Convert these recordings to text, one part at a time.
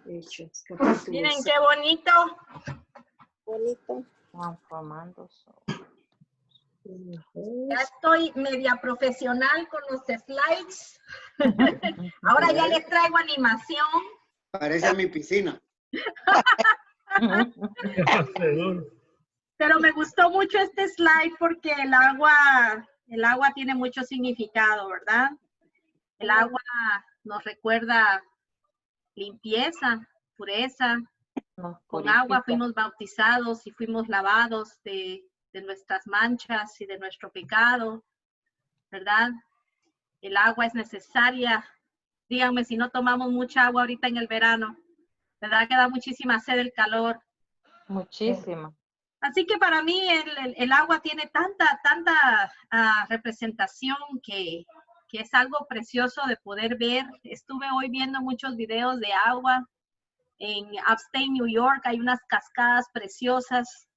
Hechos, capítulo Miren 6. qué bonito. Bonito. Transformándose. Ya estoy media profesional con los slides. Ahora ya les traigo animación. Parece a mi piscina. Pero me gustó mucho este slide porque el agua tiene mucho significado, ¿verdad? El agua nos recuerda limpieza, pureza. Con agua fuimos bautizados y fuimos lavados de nuestras manchas y de nuestro pecado, ¿verdad? El agua es necesaria. Díganme si no tomamos mucha agua ahorita en el verano, ¿verdad? Que da muchísima sed el calor. Muchísima. Así que para mí el agua tiene tanta representación que es algo precioso de poder ver. Estuve hoy viendo muchos videos de agua. En Upstate New York hay unas cascadas preciosas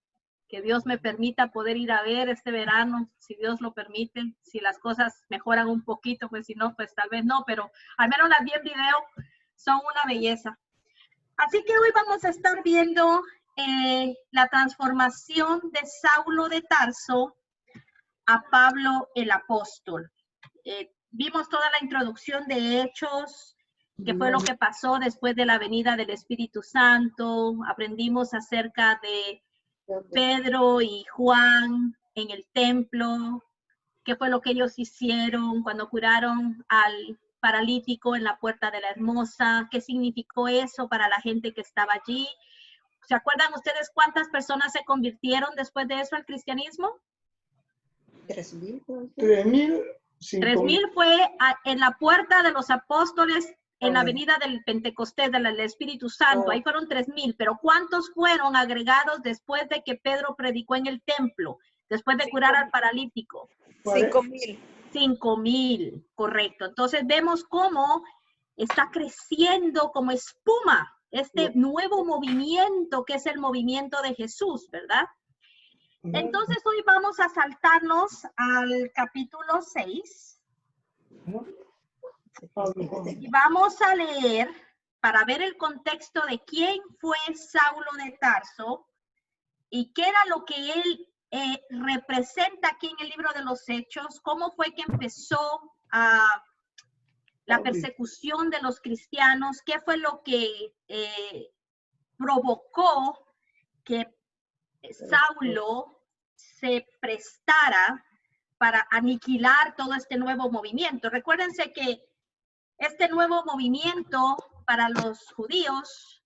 que Dios me permita poder ir a ver este verano, si Dios lo permite. Si las cosas mejoran un poquito, pues si no, pues tal vez no, pero al menos las vi en video, son una belleza. Así que hoy vamos a estar viendo la transformación de Saulo de Tarso a Pablo el apóstol. Vimos toda la introducción de Hechos, que fue lo que pasó después de la venida del Espíritu Santo. Aprendimos acerca de Pedro y Juan en el templo, qué fue lo que ellos hicieron cuando curaron al paralítico en la puerta de la Hermosa, qué significó eso para la gente que estaba allí. ¿Se acuerdan ustedes cuántas personas se convirtieron después de eso al cristianismo? 3,000. 3,000. 3,000 fue en la puerta de los apóstoles en la venida del Pentecostés, del Espíritu Santo. Ahí fueron 3,000, pero ¿cuántos fueron agregados después de que Pedro predicó en el templo? Después de curar al paralítico. 5,000. 5,000, correcto. Entonces vemos cómo está creciendo como espuma este nuevo movimiento que es el movimiento de Jesús, ¿verdad? Entonces hoy vamos a saltarnos al capítulo 6 y vamos a leer para ver el contexto de quién fue Saulo de Tarso y qué era lo que él representa aquí en el libro de los Hechos, cómo fue que empezó la persecución de los cristianos, qué fue lo que provocó que Saulo se prestara para aniquilar todo este nuevo movimiento. Recuérdense que este nuevo movimiento para los judíos,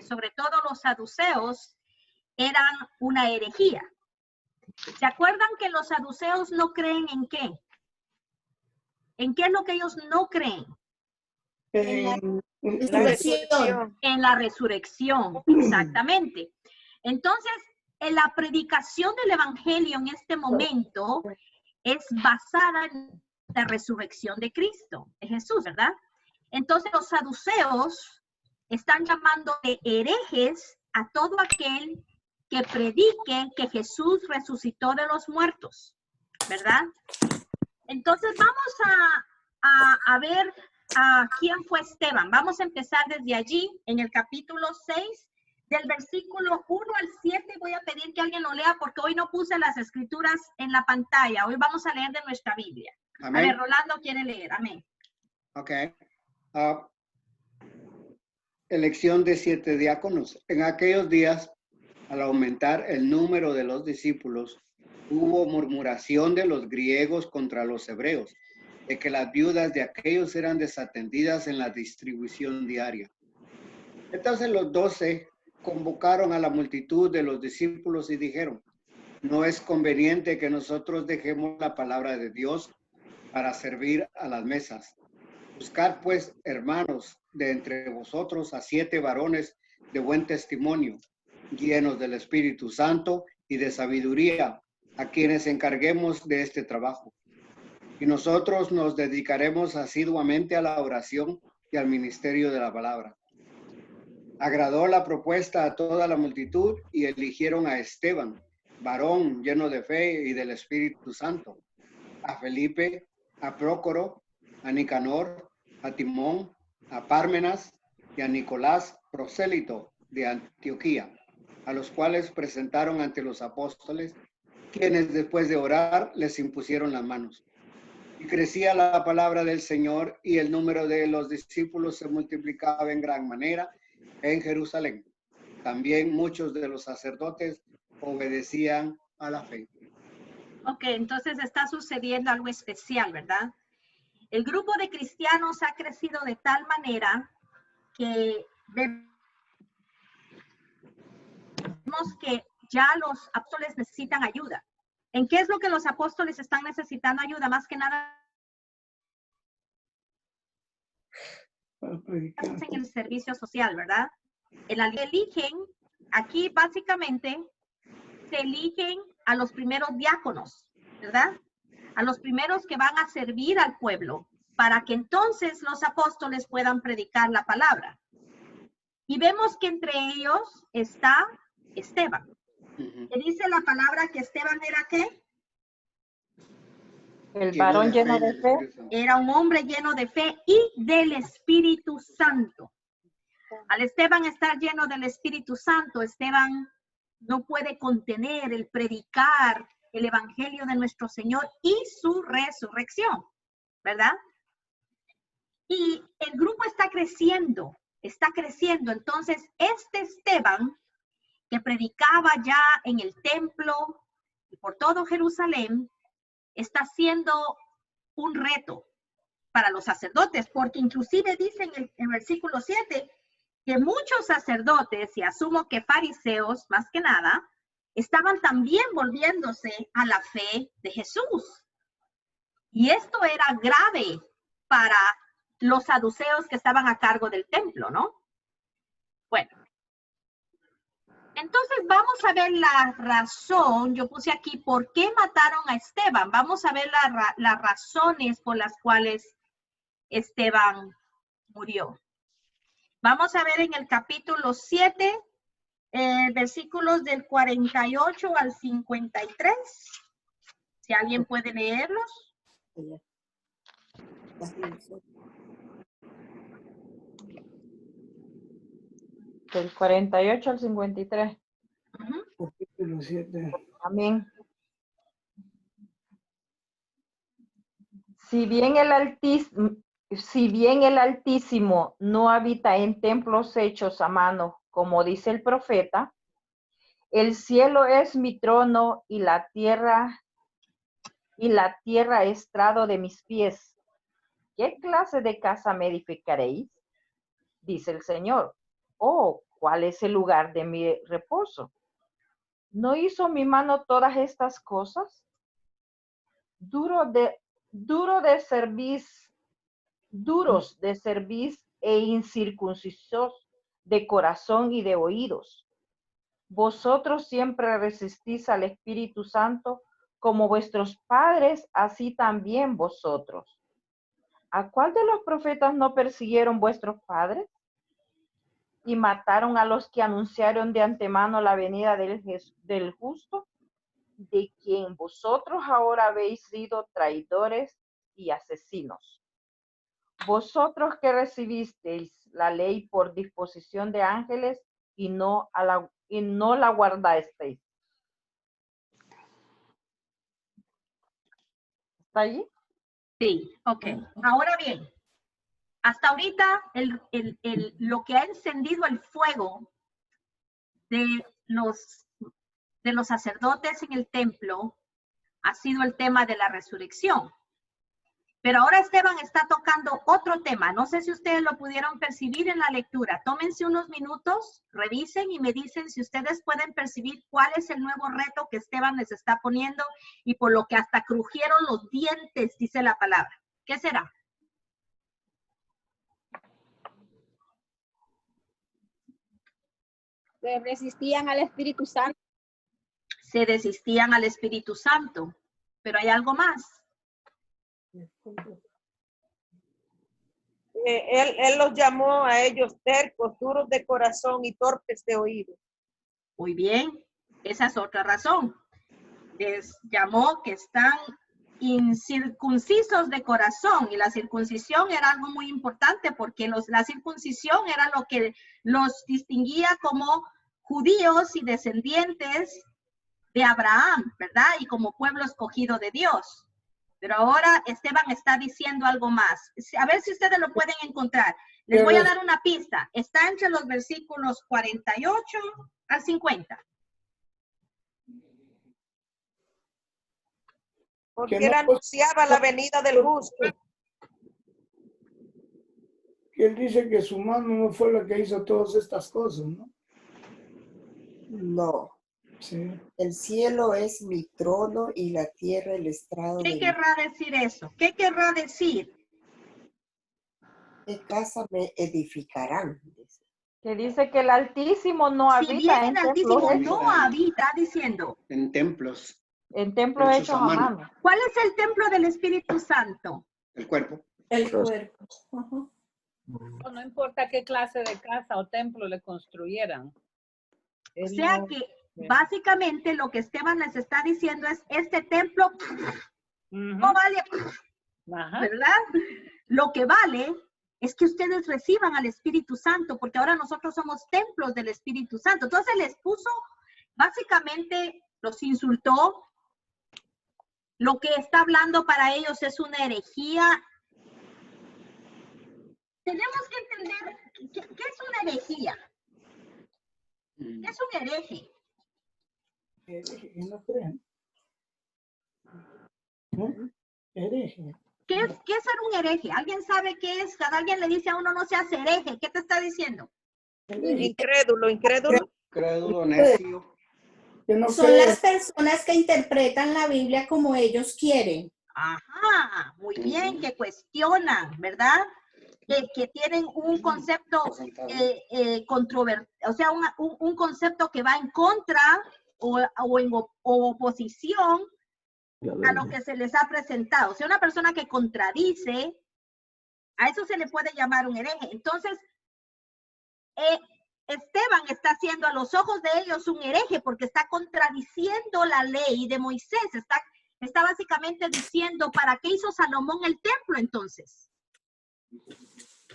sobre todo los saduceos, eran una herejía. ¿Se acuerdan que los saduceos no creen en qué? ¿En qué es lo que ellos no creen? La resurrección. En la resurrección, exactamente. Entonces, en la predicación del evangelio en este momento es basada en la resurrección de Cristo, de Jesús, ¿verdad? Entonces, los saduceos están llamando de herejes a todo aquel que predique que Jesús resucitó de los muertos, ¿verdad? Entonces, vamos a ver quién fue Esteban. Vamos a empezar desde allí, en el capítulo 6, del versículo 1 al 7. Voy a pedir que alguien lo lea porque hoy no puse las escrituras en la pantalla. Hoy vamos a leer de nuestra Biblia. Amén. A ver, Rolando quiere leer. Amén. Ok. Elección de 7 diáconos. En aquellos días, al aumentar el número de los discípulos, hubo murmuración de los griegos contra los hebreos, de que las viudas de aquellos eran desatendidas en la distribución diaria. Entonces los 12 convocaron a la multitud de los discípulos y dijeron: no es conveniente que nosotros dejemos la palabra de Dios para servir a las mesas. Buscad pues, hermanos, de entre vosotros a 7 varones de buen testimonio, llenos del Espíritu Santo y de sabiduría, a quienes encarguemos de este trabajo. Y nosotros nos dedicaremos asiduamente a la oración y al ministerio de la palabra. Agradó la propuesta a toda la multitud y eligieron a Esteban, varón lleno de fe y del Espíritu Santo, a Felipe, a Prócoro, a Nicanor, a Timón, a Pármenas y a Nicolás, prosélito de Antioquía, a los cuales presentaron ante los apóstoles, quienes después de orar les impusieron las manos. Y crecía la palabra del Señor y el número de los discípulos se multiplicaba en gran manera en Jerusalén. También muchos de los sacerdotes obedecían a la fe. Ok, entonces está sucediendo algo especial, ¿verdad? El grupo de cristianos ha crecido de tal manera que vemos que ya los apóstoles necesitan ayuda. ¿En qué es lo que los apóstoles están necesitando ayuda? Más que nada en el servicio social, ¿verdad? Eligen, aquí básicamente se eligen a los primeros diáconos, ¿verdad? A los primeros que van a servir al pueblo, para que entonces los apóstoles puedan predicar la palabra. Y vemos que entre ellos está Esteban. ¿Qué dice la palabra que Esteban era qué? El varón lleno de fe. Era un hombre lleno de fe y del Espíritu Santo. Al Esteban estar lleno del Espíritu Santo, Esteban no puede contener el predicar el Evangelio de nuestro Señor y su resurrección, ¿verdad? Y el grupo está creciendo. Entonces, este Esteban, que predicaba ya en el templo y por todo Jerusalén, está siendo un reto para los sacerdotes, porque inclusive dice en el versículo 7 que muchos sacerdotes, y asumo que fariseos más que nada, estaban también volviéndose a la fe de Jesús. Y esto era grave para los saduceos que estaban a cargo del templo, ¿no? Bueno, entonces vamos a ver la razón. Yo puse aquí por qué mataron a Esteban. Vamos a ver las razones por las cuales Esteban murió. Vamos a ver en el capítulo 7, versículos del 48 al 53. Si alguien puede leerlos. Del 48 al 53. Capítulo 7. Amén. Si bien el Altísimo no habita en templos hechos a mano, como dice el profeta, el cielo es mi trono y la tierra estrado de mis pies. ¿Qué clase de casa me edificaréis? Dice el Señor. Oh, ¿cuál es el lugar de mi reposo? ¿No hizo mi mano todas estas cosas? Duros de cerviz e incircuncisos de corazón y de oídos. Vosotros siempre resistís al Espíritu Santo, como vuestros padres, así también vosotros. ¿A cuál de los profetas no persiguieron vuestros padres? Y mataron a los que anunciaron de antemano la venida del justo, de quien vosotros ahora habéis sido traidores y asesinos. Vosotros que recibisteis la ley por disposición de ángeles y no la guardasteis. ¿Está allí? Sí, ok. Ahora bien, hasta ahorita lo que ha encendido el fuego de los sacerdotes en el templo ha sido el tema de la resurrección. Pero ahora Esteban está tocando otro tema. No sé si ustedes lo pudieron percibir en la lectura. Tómense unos minutos, revisen y me dicen si ustedes pueden percibir cuál es el nuevo reto que Esteban les está poniendo y por lo que hasta crujieron los dientes, dice la palabra. ¿Qué será? Se resistían al Espíritu Santo. Se resistían al Espíritu Santo. Pero hay algo más. Él los llamó a ellos tercos, duros de corazón y torpes de oído. Muy bien, esa es otra razón. Les llamó que están incircuncisos de corazón. Y la circuncisión era algo muy importante porque la circuncisión era lo que los distinguía como judíos y descendientes de Abraham, ¿verdad? Y como pueblo escogido de Dios. Pero ahora Esteban está diciendo algo más. A ver si ustedes lo pueden encontrar. Les voy a dar una pista. Está entre los versículos 48 al 50. Porque Que él no- anunciaba la venida del justo. Que él dice que su mano no fue la que hizo todas estas cosas, ¿no? No, Sí. el cielo es mi trono y la tierra el estrado ¿Qué de querrá decir eso? ¿Qué querrá decir? mi casa me edificarán. Dice. Que dice que el Altísimo no Si bien habita en el Altísimo templos, no habita, diciendo, En templos, en templos hechos hechos a a mano. mano. ¿cuál es el templo del Espíritu Santo? el cuerpo. El cuerpo. Ajá. No importa qué clase de casa o templo le construyeran. O Él sea no- que básicamente lo que Esteban les está diciendo es, este templo Ujú. no vale, Ajá. ¿verdad? Lo que vale es que ustedes reciban al Espíritu Santo, porque ahora nosotros somos templos del Espíritu Santo. Entonces les puso, básicamente los insultó. Lo que está hablando para ellos es una herejía. Tenemos que entender qué es una herejía. Mm. ¿Qué es un hereje? Hereje, que no crean. ¿No? Hereje. ¿Qué es ser un hereje? ¿Alguien sabe qué es? Cada alguien le dice a uno no seas hereje. ¿Qué te está diciendo? Hereje. Incrédulo, incrédulo. Crédulo, necio. Que no Son cree. las personas que interpretan la Biblia como ellos quieren. Ajá, muy bien, que cuestionan, ¿verdad? Que tienen un concepto controvertido, o sea, un concepto que va en contra o en oposición a lo que se les ha presentado. O sea, una persona que contradice, a eso se le puede llamar un hereje. Entonces, Esteban está haciendo a los ojos de ellos un hereje porque está contradiciendo la ley de Moisés. Está básicamente diciendo, ¿para qué hizo Salomón el templo entonces?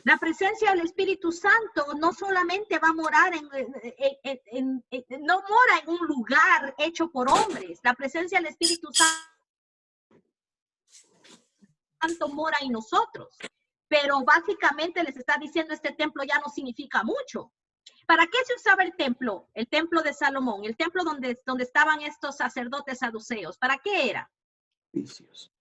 La presencia del Espíritu Santo no solamente va a morar no mora en un lugar hecho por hombres. La presencia del Espíritu Santo mora en nosotros. Pero básicamente les está diciendo, este templo ya no significa mucho. ¿Para qué se usaba el templo? El templo de Salomón, el templo donde estaban estos sacerdotes saduceos. ¿Para qué era? Vicios.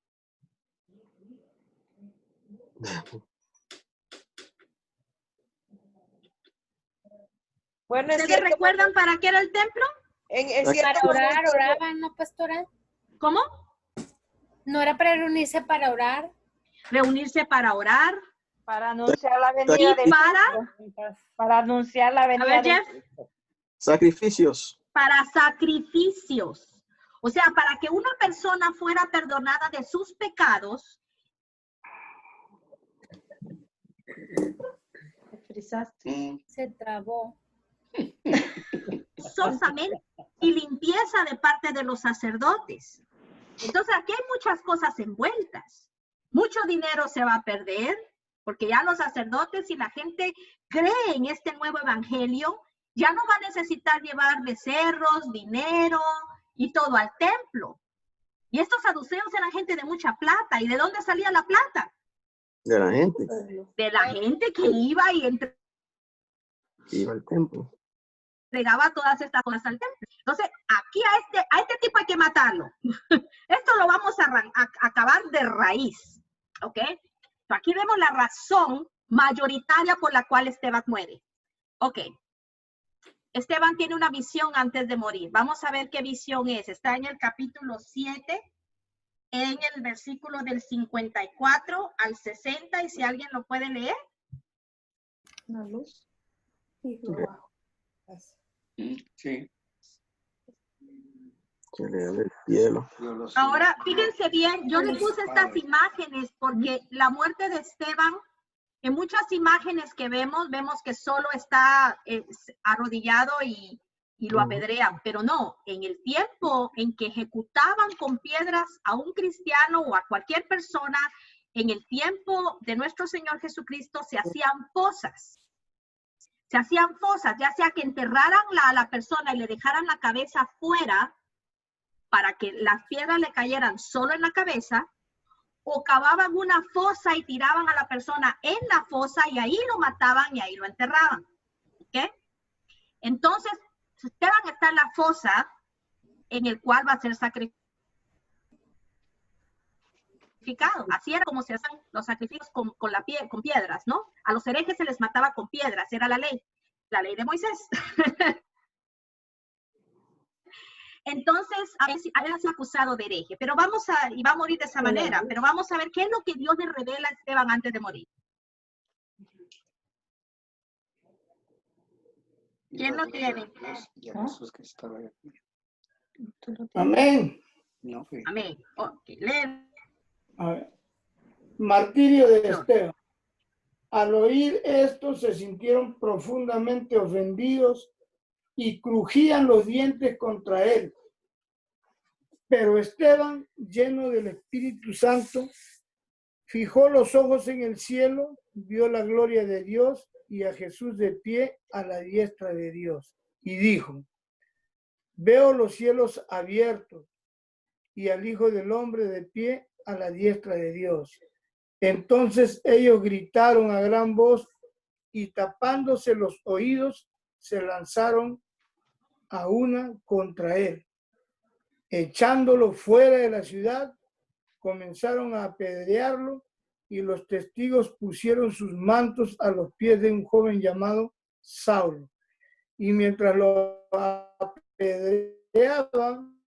Bueno, es ¿Ustedes cierto, recuerdan para qué era el templo? es cierto Para orar, oraban, ¿no, pastora? ¿Cómo? ¿No era para reunirse para orar? Reunirse para orar. Para anunciar la Y venida de para anunciar la A venida ver, de Jeff, Sacrificios. para sacrificios. O sea, para que una persona fuera perdonada de sus pecados, Se trabó. sosamente y limpieza de parte de los sacerdotes. Entonces, aquí hay muchas cosas envueltas. Mucho dinero se va a perder, porque ya los sacerdotes y la gente cree en este nuevo evangelio, ya no va a necesitar llevar becerros, dinero y todo al templo. Y estos saduceos eran gente de mucha plata. ¿Y de dónde salía la plata? De la gente De la gente que iba y que iba al templo. entregaba todas estas cosas al templo. Entonces, aquí a este tipo hay que matarlo. Esto lo vamos a acabar de raíz. ¿Ok? Aquí vemos la razón mayoritaria por la cual Esteban muere. Ok. Esteban tiene una visión antes de morir. Vamos a ver qué visión es. Está en el capítulo 7, en el versículo del 54 al 60, y si alguien lo puede leer. Una luz. Y lo bajo. Sí, Que le da el cielo. yo lo sé. Ahora, fíjense bien, yo le puse estas imágenes porque la muerte de Esteban, en muchas imágenes que vemos que solo está arrodillado y y lo apedrean, pero no, en el tiempo en que ejecutaban con piedras a un cristiano o a cualquier persona, en el tiempo de nuestro Señor Jesucristo se hacían fosas. Se hacían fosas, ya sea que enterraran a la persona y le dejaran la cabeza fuera para que las piedras le cayeran solo en la cabeza, o cavaban una fosa y tiraban a la persona en la fosa y ahí lo mataban y ahí lo enterraban. ¿Ok? Entonces, Esteban está en la fosa en el cual va a ser sacrificado. Así era como se hacían los sacrificios con piedras, ¿no? A los herejes se les mataba con piedras, era la ley de Moisés. Entonces, a veces ha sido acusado de hereje, pero va a morir de esa manera, pero vamos a ver qué es lo que Dios le revela a Esteban antes de morir. ¿Quién lo tiene? Amén. Amén. Okay. Leen. A ver. Martirio de Esteban. Al oír esto se sintieron profundamente ofendidos y crujían los dientes contra él. Pero Esteban, lleno del Espíritu Santo, fijó los ojos en el cielo, vio la gloria de Dios y a Jesús de pie a la diestra de Dios. Y dijo, veo los cielos abiertos y al Hijo del Hombre de pie a la diestra de Dios. Entonces ellos gritaron a gran voz y tapándose los oídos se lanzaron a una contra él. Echándolo fuera de la ciudad, comenzaron a apedrearlo y los testigos pusieron sus mantos a los pies de un joven llamado Saulo. Y mientras lo apedreaban,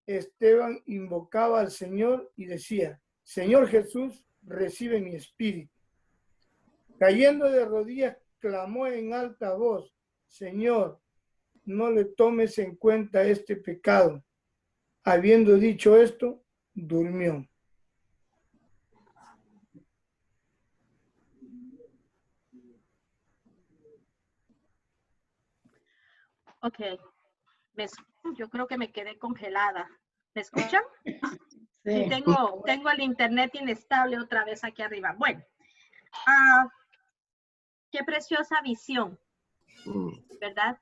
Esteban invocaba al Señor y decía, Señor Jesús, recibe mi espíritu. Cayendo de rodillas, clamó en alta voz, Señor, no le tomes en cuenta este pecado. Habiendo dicho esto, durmió. Ok. Yo creo que me quedé congelada. ¿Me escuchan? Sí. Tengo el internet inestable otra vez aquí arriba. Bueno. Qué preciosa visión, ¿verdad?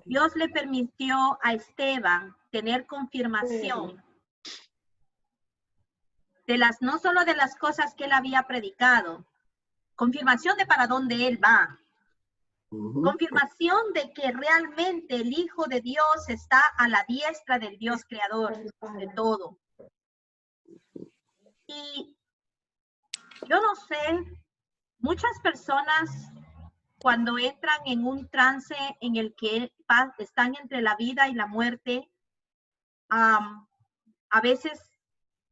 Dios le permitió a Esteban tener confirmación de no solo de las cosas que él había predicado, confirmación de para dónde él va, confirmación de que realmente el Hijo de Dios está a la diestra del Dios creador de todo. Y yo no sé, muchas personas cuando entran en un trance en el que están entre la vida y la muerte, a veces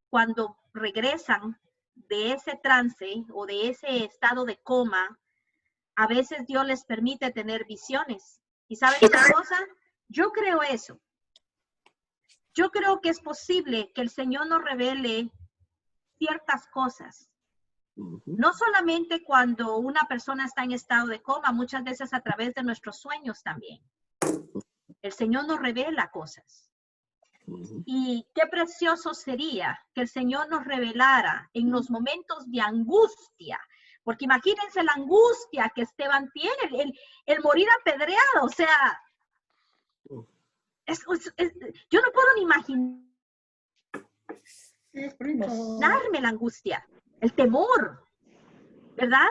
cuando regresan de ese trance o de ese estado de coma, a veces Dios les permite tener visiones. ¿Y saben una cosa? Yo creo eso. Yo creo que es posible que el Señor nos revele ciertas cosas. No solamente cuando una persona está en estado de coma, muchas veces a través de nuestros sueños también. El Señor nos revela cosas. Y qué precioso sería que el Señor nos revelara en los momentos de angustia. Porque imagínense la angustia que Esteban tiene, el morir apedreado. O sea, yo no puedo ni imaginarme la angustia. El temor, ¿verdad?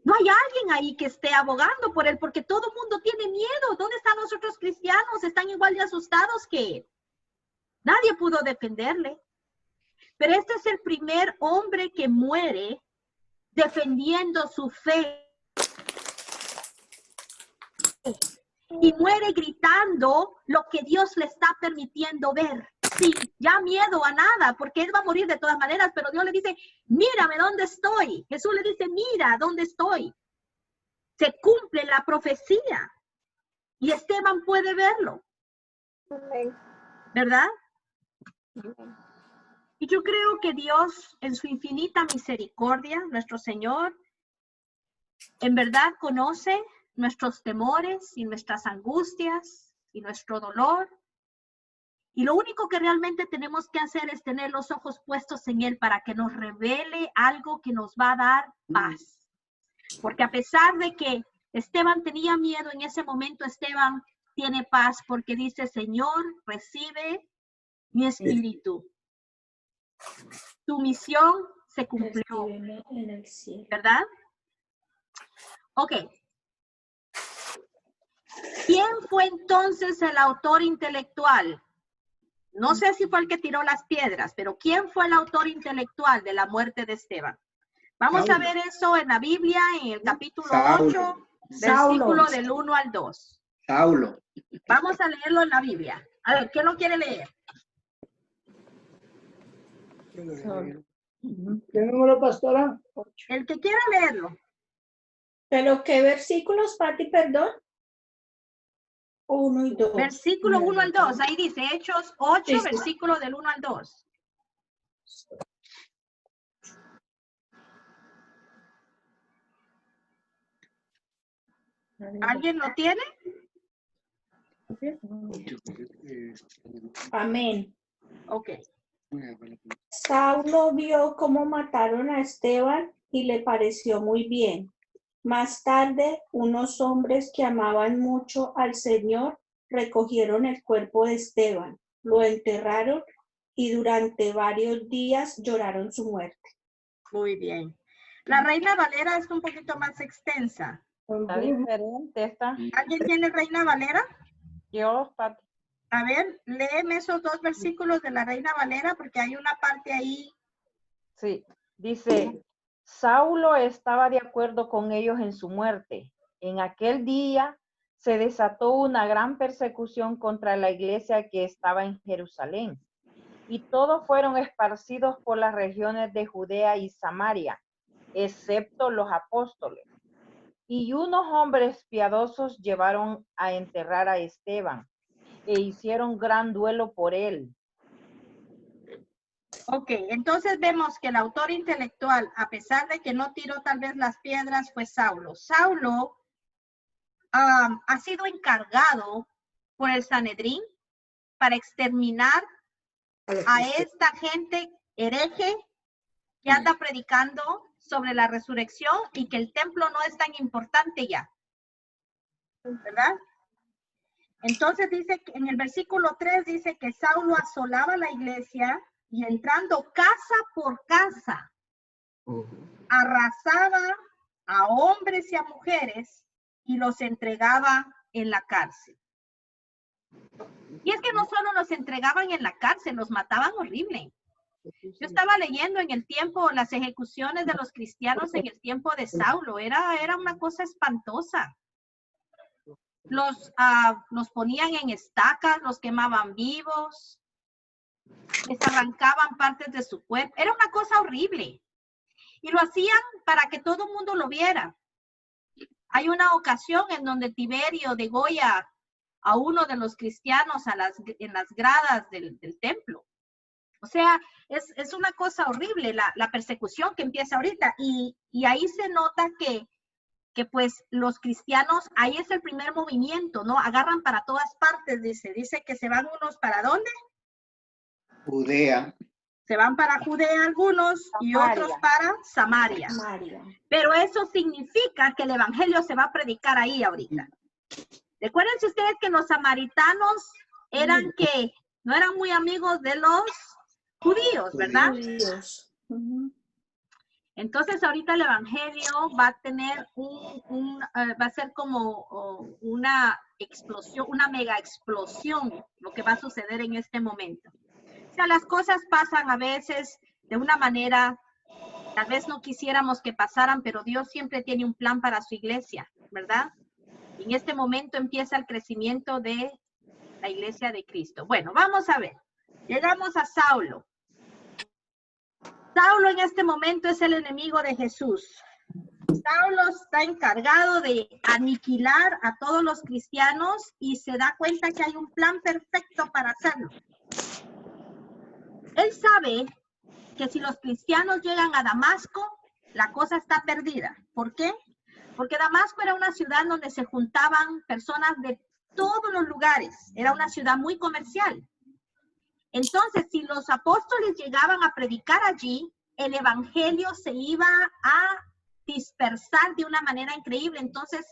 No hay alguien ahí que esté abogando por él, porque todo el mundo tiene miedo. ¿Dónde están los otros cristianos? Están igual de asustados que él. Nadie pudo defenderle. Pero este es el primer hombre que muere defendiendo su fe. Y muere gritando lo que Dios le está permitiendo ver. Sin ya miedo a nada, porque él va a morir de todas maneras, pero Dios le dice, mírame dónde estoy. Jesús le dice, mira dónde estoy. Se cumple la profecía. Y Esteban puede verlo. ¿Verdad? Y yo creo que Dios, en su infinita misericordia, nuestro Señor, en verdad conoce nuestros temores y nuestras angustias y nuestro dolor. Y lo único que realmente tenemos que hacer es tener los ojos puestos en Él para que nos revele algo que nos va a dar paz. Porque a pesar de que Esteban tenía miedo, en ese momento Esteban tiene paz porque dice, Señor, recibe mi espíritu. Tu misión se cumplió, Recíbeme en el cielo. ¿verdad? Ok. ¿Quién fue entonces el autor intelectual? No sé si fue el que tiró las piedras, pero ¿quién fue el autor intelectual de la muerte de Esteban? Vamos a ver eso en la Biblia, en el capítulo 8, versículo del 1 al 2. Saulo. Vamos a leerlo en la Biblia. A ver, ¿quién lo quiere leer? ¿Qué número, pastora? El que quiera leerlo. ¿Pero qué versículos, Pati, perdón? 1 y 2. Versículo 1 al 2. Ahí dice Hechos 8, Sí, sí. versículo del 1 al 2. ¿Alguien lo tiene? Amén. Ok. Saulo vio cómo mataron a Esteban y le pareció muy bien. Más tarde, unos hombres que amaban mucho al Señor recogieron el cuerpo de Esteban, lo enterraron y durante varios días lloraron su muerte. Muy bien. La Reina Valera es un poquito más extensa. Está diferente esta. ¿Alguien tiene Reina Valera? Yo, Pati. A ver, léeme esos dos versículos de la Reina Valera porque hay una parte ahí. Sí, dice, Saulo estaba de acuerdo con ellos en su muerte. En aquel día se desató una gran persecución contra la iglesia que estaba en Jerusalén. Y todos fueron esparcidos por las regiones de Judea y Samaria, excepto los apóstoles. Y unos hombres piadosos llevaron a enterrar a Esteban e hicieron gran duelo por él. Ok, entonces vemos que el autor intelectual, a pesar de que no tiró tal vez las piedras, fue Saulo. Saulo ha sido encargado por el Sanedrín para exterminar a esta gente hereje que anda predicando sobre la resurrección y que el templo no es tan importante ya, ¿verdad? Entonces dice que en el versículo 3 dice que Saulo asolaba la iglesia y entrando casa por casa, arrasaba a hombres y a mujeres y los entregaba en la cárcel. Y es que no solo los entregaban en la cárcel, los mataban horrible. Yo estaba leyendo en el tiempo las ejecuciones de los cristianos en el tiempo de Saulo. Era una cosa espantosa. Los ponían en estacas, los quemaban vivos, les arrancaban partes de su cuerpo. Era una cosa horrible. Y lo hacían para que todo el mundo lo viera. Hay una ocasión en donde Tiberio degolla a uno de los cristianos en las gradas del templo. O sea, es una cosa horrible la persecución que empieza ahorita. Y ahí se nota que pues los cristianos, ahí es el primer movimiento, ¿no? Agarran para todas partes, dice que se van unos para ¿dónde? Judea. Se van para Judea algunos y otros para Samaria. Pero eso significa que el evangelio se va a predicar ahí ahorita. Recuérdense ustedes que los samaritanos no eran muy amigos de los judíos, ¿verdad? Judíos. Entonces ahorita el evangelio va a tener va a ser como una explosión, una mega explosión, lo que va a suceder en este momento. O sea, las cosas pasan a veces de una manera, tal vez no quisiéramos que pasaran, pero Dios siempre tiene un plan para su iglesia, ¿verdad? En este momento empieza el crecimiento de la iglesia de Cristo. Bueno, vamos a ver. Llegamos a Saulo. Saulo en este momento es el enemigo de Jesús. Saulo está encargado de aniquilar a todos los cristianos y se da cuenta que hay un plan perfecto para hacerlo. Él sabe que si los cristianos llegan a Damasco, la cosa está perdida. ¿Por qué? porque Damasco era una ciudad donde se juntaban personas de todos los lugares. Era una ciudad muy comercial. Entonces, si los apóstoles llegaban a predicar allí, el evangelio se iba a dispersar de una manera increíble. Entonces,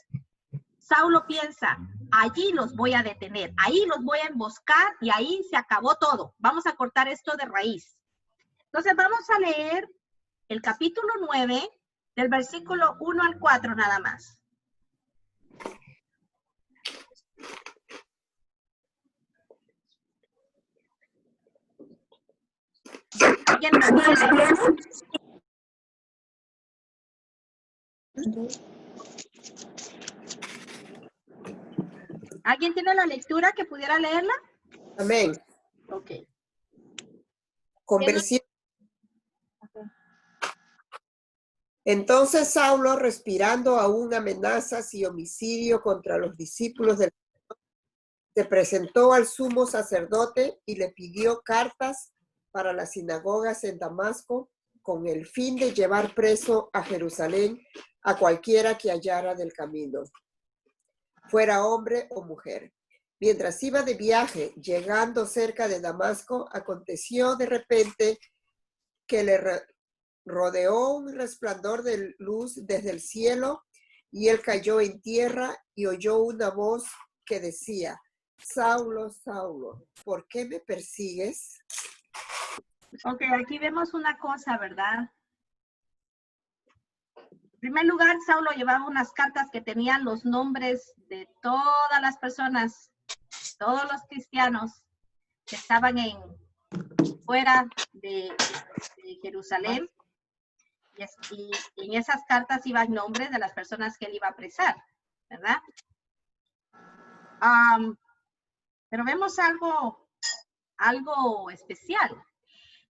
Saulo piensa, allí los voy a detener, ahí los voy a emboscar y ahí se acabó todo. Vamos a cortar esto de raíz. Entonces, vamos a leer el capítulo 9, del versículo 1 al 4 nada más. ¿Alguien lo tiene? ¿Alguien tiene la lectura que pudiera leerla? Amén. Ok. Conversión. Entonces Saulo, respirando aún amenazas y homicidio contra los discípulos del Señor, se presentó al sumo sacerdote y le pidió cartas para las sinagogas en Damasco con el fin de llevar preso a Jerusalén a cualquiera que hallara del camino, fuera hombre o mujer. Mientras iba de viaje, llegando cerca de Damasco, aconteció de repente que le rodeó un resplandor de luz desde el cielo, y él cayó en tierra y oyó una voz que decía: Saulo, Saulo, ¿por qué me persigues? Ok, aquí vemos una cosa, ¿verdad? En primer lugar, Saulo llevaba unas cartas que tenían los nombres de todas las personas, todos los cristianos que estaban fuera de Jerusalén. Y en esas cartas iban nombres de las personas que él iba a apresar, ¿verdad? Pero vemos algo especial.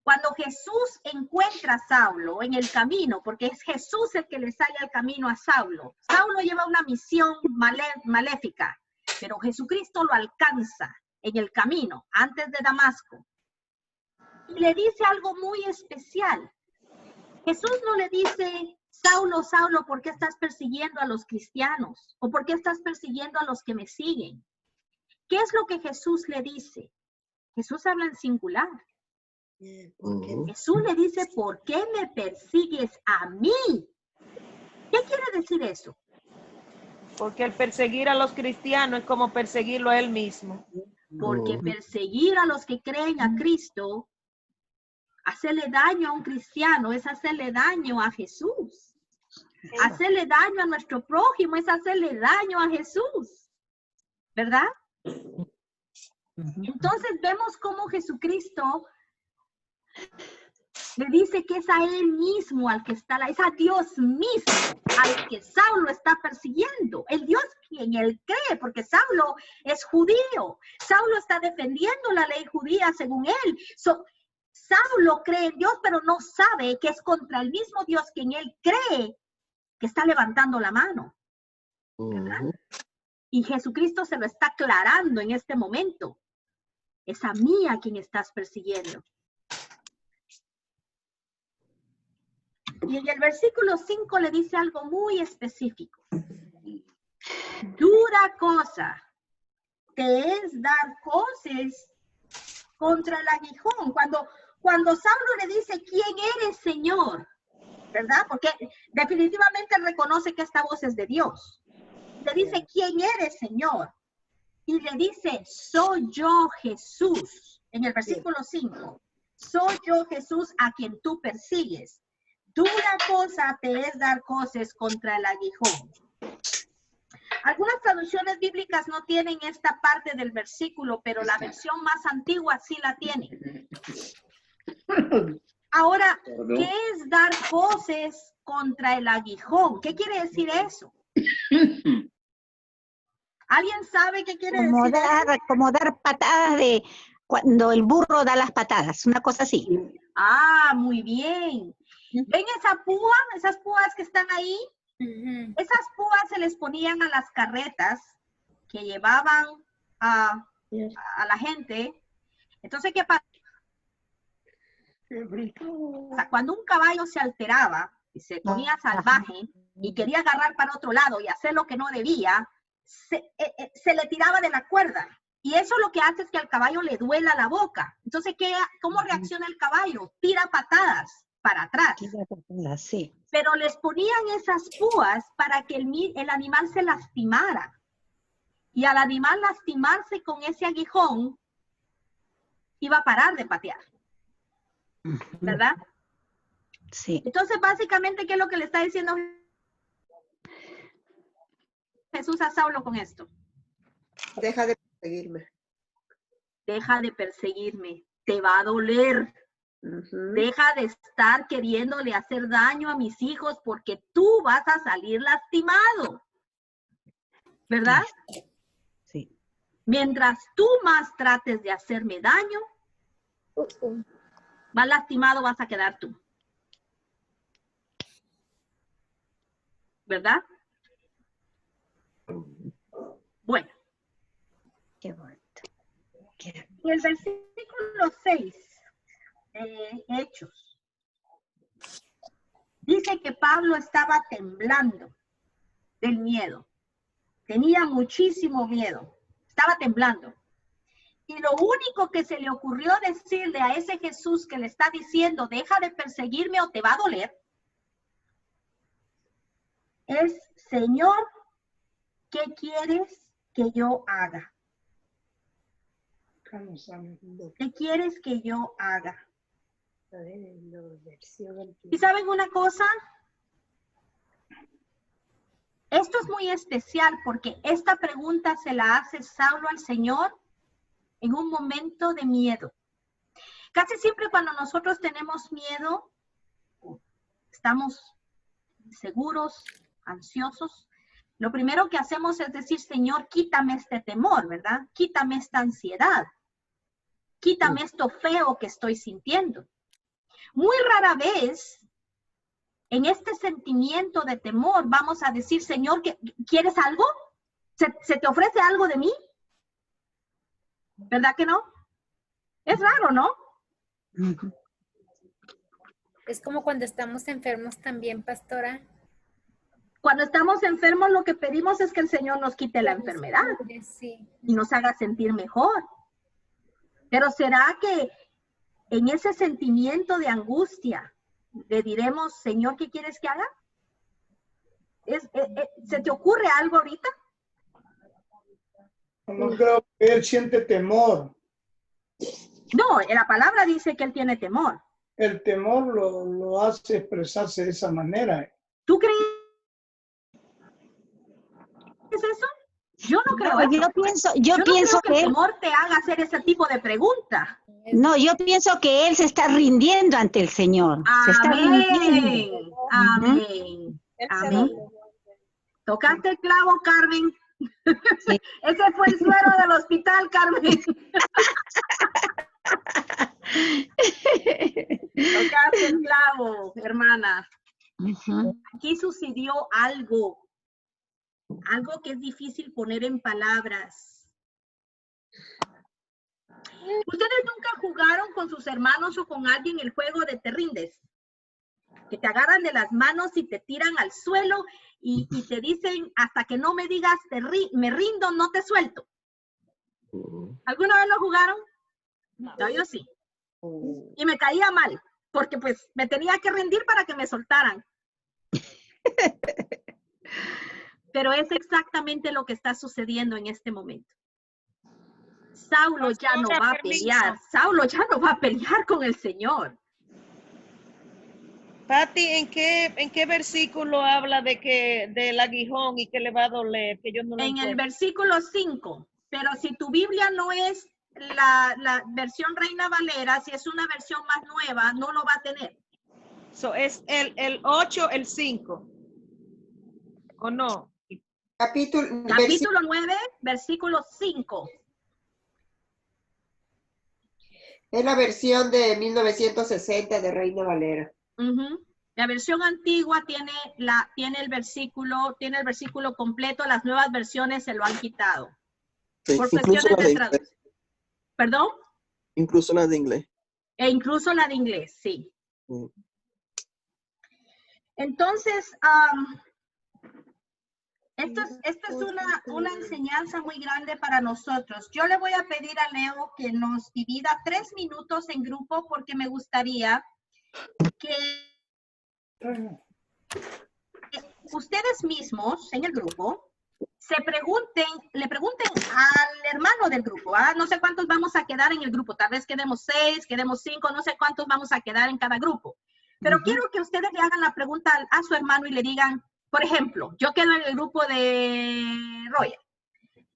Cuando Jesús encuentra a Saulo en el camino, porque es Jesús el que le sale al camino a Saulo. Saulo lleva una misión maléfica, pero Jesucristo lo alcanza en el camino, antes de Damasco. Y le dice algo muy especial. Jesús no le dice: Saulo, Saulo, ¿por qué estás persiguiendo a los cristianos? ¿O por qué estás persiguiendo a los que me siguen? ¿Qué es lo que Jesús le dice? Jesús habla en singular. Jesús le dice: ¿por qué me persigues a mí? ¿Qué quiere decir eso? Porque el perseguir a los cristianos es como perseguirlo a él mismo. Porque perseguir a los que creen a Cristo, hacerle daño a un cristiano, es hacerle daño a Jesús. Hacerle daño a nuestro prójimo es hacerle daño a Jesús. ¿Verdad? Entonces vemos cómo Jesucristo le dice que es a él mismo al que está, es a Dios mismo al que Saulo está persiguiendo, el Dios quien él cree, porque Saulo es judío. Saulo está defendiendo la ley judía según él. Saulo cree en Dios, pero no sabe que es contra el mismo Dios quien él cree que está levantando la mano. ¿Verdad? Y Jesucristo se lo está aclarando en este momento. Es a mí a quien estás persiguiendo. Y en el versículo 5 le dice algo muy específico. Dura cosa te es dar coces contra el aguijón. Cuando Saulo le dice: ¿quién eres, Señor? ¿Verdad? Porque definitivamente reconoce que esta voz es de Dios. Le dice: ¿quién eres, Señor? Y le dice: soy yo, Jesús. En el versículo 5. Soy yo, Jesús, a quien tú persigues. Dura cosa te es dar coces contra el aguijón. Algunas traducciones bíblicas no tienen esta parte del versículo, pero la versión más antigua sí la tiene. Ahora, ¿qué es dar coces contra el aguijón? ¿Qué quiere decir eso? ¿Alguien sabe qué quiere decir eso? Como dar patadas de cuando el burro da las patadas, una cosa así. Ah, muy bien. ¿Ven esa púa? Esas púas que están ahí. Esas púas se les ponían a las carretas que llevaban a la gente. Entonces, ¿qué pasa? Cuando un caballo se alteraba y se ponía salvaje, y quería agarrar para otro lado y hacer lo que no debía, se le tiraba de la cuerda. Y eso lo que hace es que al caballo le duela la boca. Entonces, ¿cómo reacciona el caballo? Tira patadas para atrás. Sí. Pero les ponían esas púas para que el animal se lastimara. Y al animal lastimarse con ese aguijón, iba a parar de patear. ¿Verdad? Sí. Entonces, básicamente, ¿qué es lo que le está diciendo Jesús a Saulo con esto? Deja de perseguirme. Deja de perseguirme, te va a doler. Deja de estar queriéndole hacer daño a mis hijos porque tú vas a salir lastimado. ¿Verdad? Sí. Mientras tú más trates de hacerme daño, más lastimado vas a quedar tú. ¿Verdad? Bueno. Qué bonito. En el versículo 6, Hechos, dice que Pablo estaba temblando del miedo. Tenía muchísimo miedo. Estaba temblando. Y lo único que se le ocurrió decirle a ese Jesús que le está diciendo, deja de perseguirme o te va a doler, es, Señor, ¿qué quieres que yo haga? ¿Qué quieres que yo haga? ¿Y saben una cosa? Esto es muy especial porque esta pregunta se la hace Saulo al Señor en un momento de miedo. Casi siempre cuando nosotros tenemos miedo, estamos seguros, ansiosos, lo primero que hacemos es decir, Señor, quítame este temor, ¿verdad? Quítame esta ansiedad. Quítame esto feo que estoy sintiendo. Muy rara vez, en este sentimiento de temor, vamos a decir, Señor, ¿quieres algo? ¿Se te ofrece algo de mí? ¿Verdad que no? Es raro, ¿no? Es como cuando estamos enfermos también, pastora. Cuando estamos enfermos, lo que pedimos es que el Señor nos quite la enfermedad y nos haga sentir mejor. Pero ¿será que en ese sentimiento de angustia le diremos, Señor, ¿qué quieres que haga? ¿Se te ocurre algo ahorita? No creo que él siente temor. No, la palabra dice que él tiene temor. El temor lo hace expresarse de esa manera. ¿Tú crees eso? Yo no creo No, eso. yo pienso no creo que el temor te haga hacer ese tipo de pregunta. No, yo pienso que él se está rindiendo ante el Señor. Se está rindiendo. Amén. Amén. Tocaste el clavo, Carmen. Sí. Ese fue el suero del hospital, Carmen. Tocaste el clavo, hermana. Aquí sucedió algo que es difícil poner en palabras. ¿Ustedes nunca jugaron con sus hermanos o con alguien el juego de te rindes? Que te agarran de las manos y te tiran al suelo y te dicen, hasta que no me digas me rindo, no te suelto. ¿Alguna vez lo jugaron? No, yo sí. Y me caía mal, porque pues me tenía que rendir para que me soltaran. Pero es exactamente lo que está sucediendo en este momento. Saulo ya no va a pelear. Saulo ya no va a pelear con el Señor. Pati, ¿en qué versículo habla del aguijón y que le va a doler? Que yo no lo encuentro. El versículo 5. Pero si tu Biblia no es la versión Reina Valera, si es una versión más nueva, no lo va a tener. Es el 8, el 5. ¿O no? Capítulo 9, versículo 5. Es la versión de 1960 de Reina Valera. La versión antigua tiene el versículo completo, las nuevas versiones se lo han quitado. Sí, por cuestiones de traducción. ¿Perdón? Incluso la de inglés. E incluso la de inglés, sí. Entonces, Esto es una enseñanza muy grande para nosotros. Yo le voy a pedir a Leo que nos divida 3 minutos en grupo porque me gustaría que ustedes mismos en el grupo le pregunten al hermano del grupo, no sé cuántos vamos a quedar en el grupo, tal vez quedemos 6, quedemos 5, no sé cuántos vamos a quedar en cada grupo. Pero quiero que ustedes le hagan la pregunta a su hermano y le digan, por ejemplo, yo quedo en el grupo de Roger.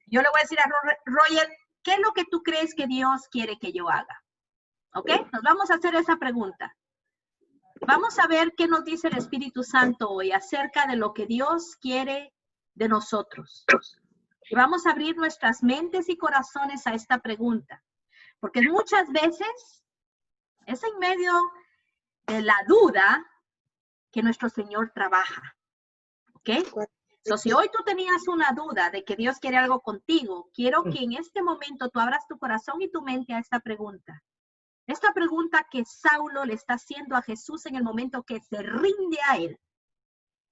Yo le voy a decir a Roger, ¿qué es lo que tú crees que Dios quiere que yo haga? ¿Ok? Nos vamos a hacer esa pregunta. Vamos a ver qué nos dice el Espíritu Santo hoy acerca de lo que Dios quiere de nosotros. Y vamos a abrir nuestras mentes y corazones a esta pregunta. Porque muchas veces es en medio de la duda que nuestro Señor trabaja. ¿Ok? So, si hoy tú tenías una duda de que Dios quiere algo contigo, quiero que en este momento tú abras tu corazón y tu mente a esta pregunta. Esta pregunta que Saulo le está haciendo a Jesús en el momento que se rinde a él.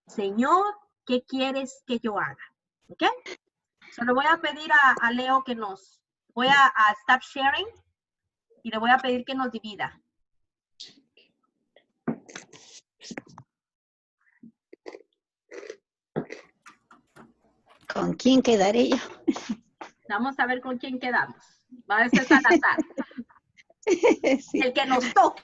Señor, ¿qué quieres que yo haga? ¿Ok? Se lo voy a pedir a Leo que voy a stop sharing y le voy a pedir que nos divida. ¿Con quién quedaré yo? Vamos a ver con quién quedamos. Va a ser al azar. Sí. El que nos toque.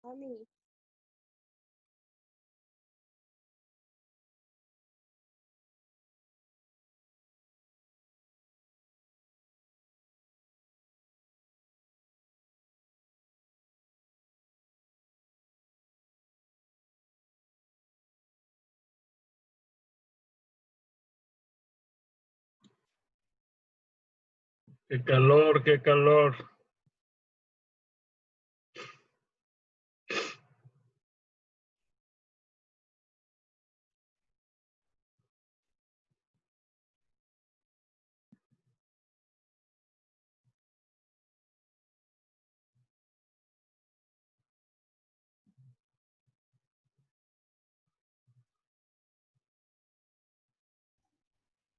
Qué calor, qué calor.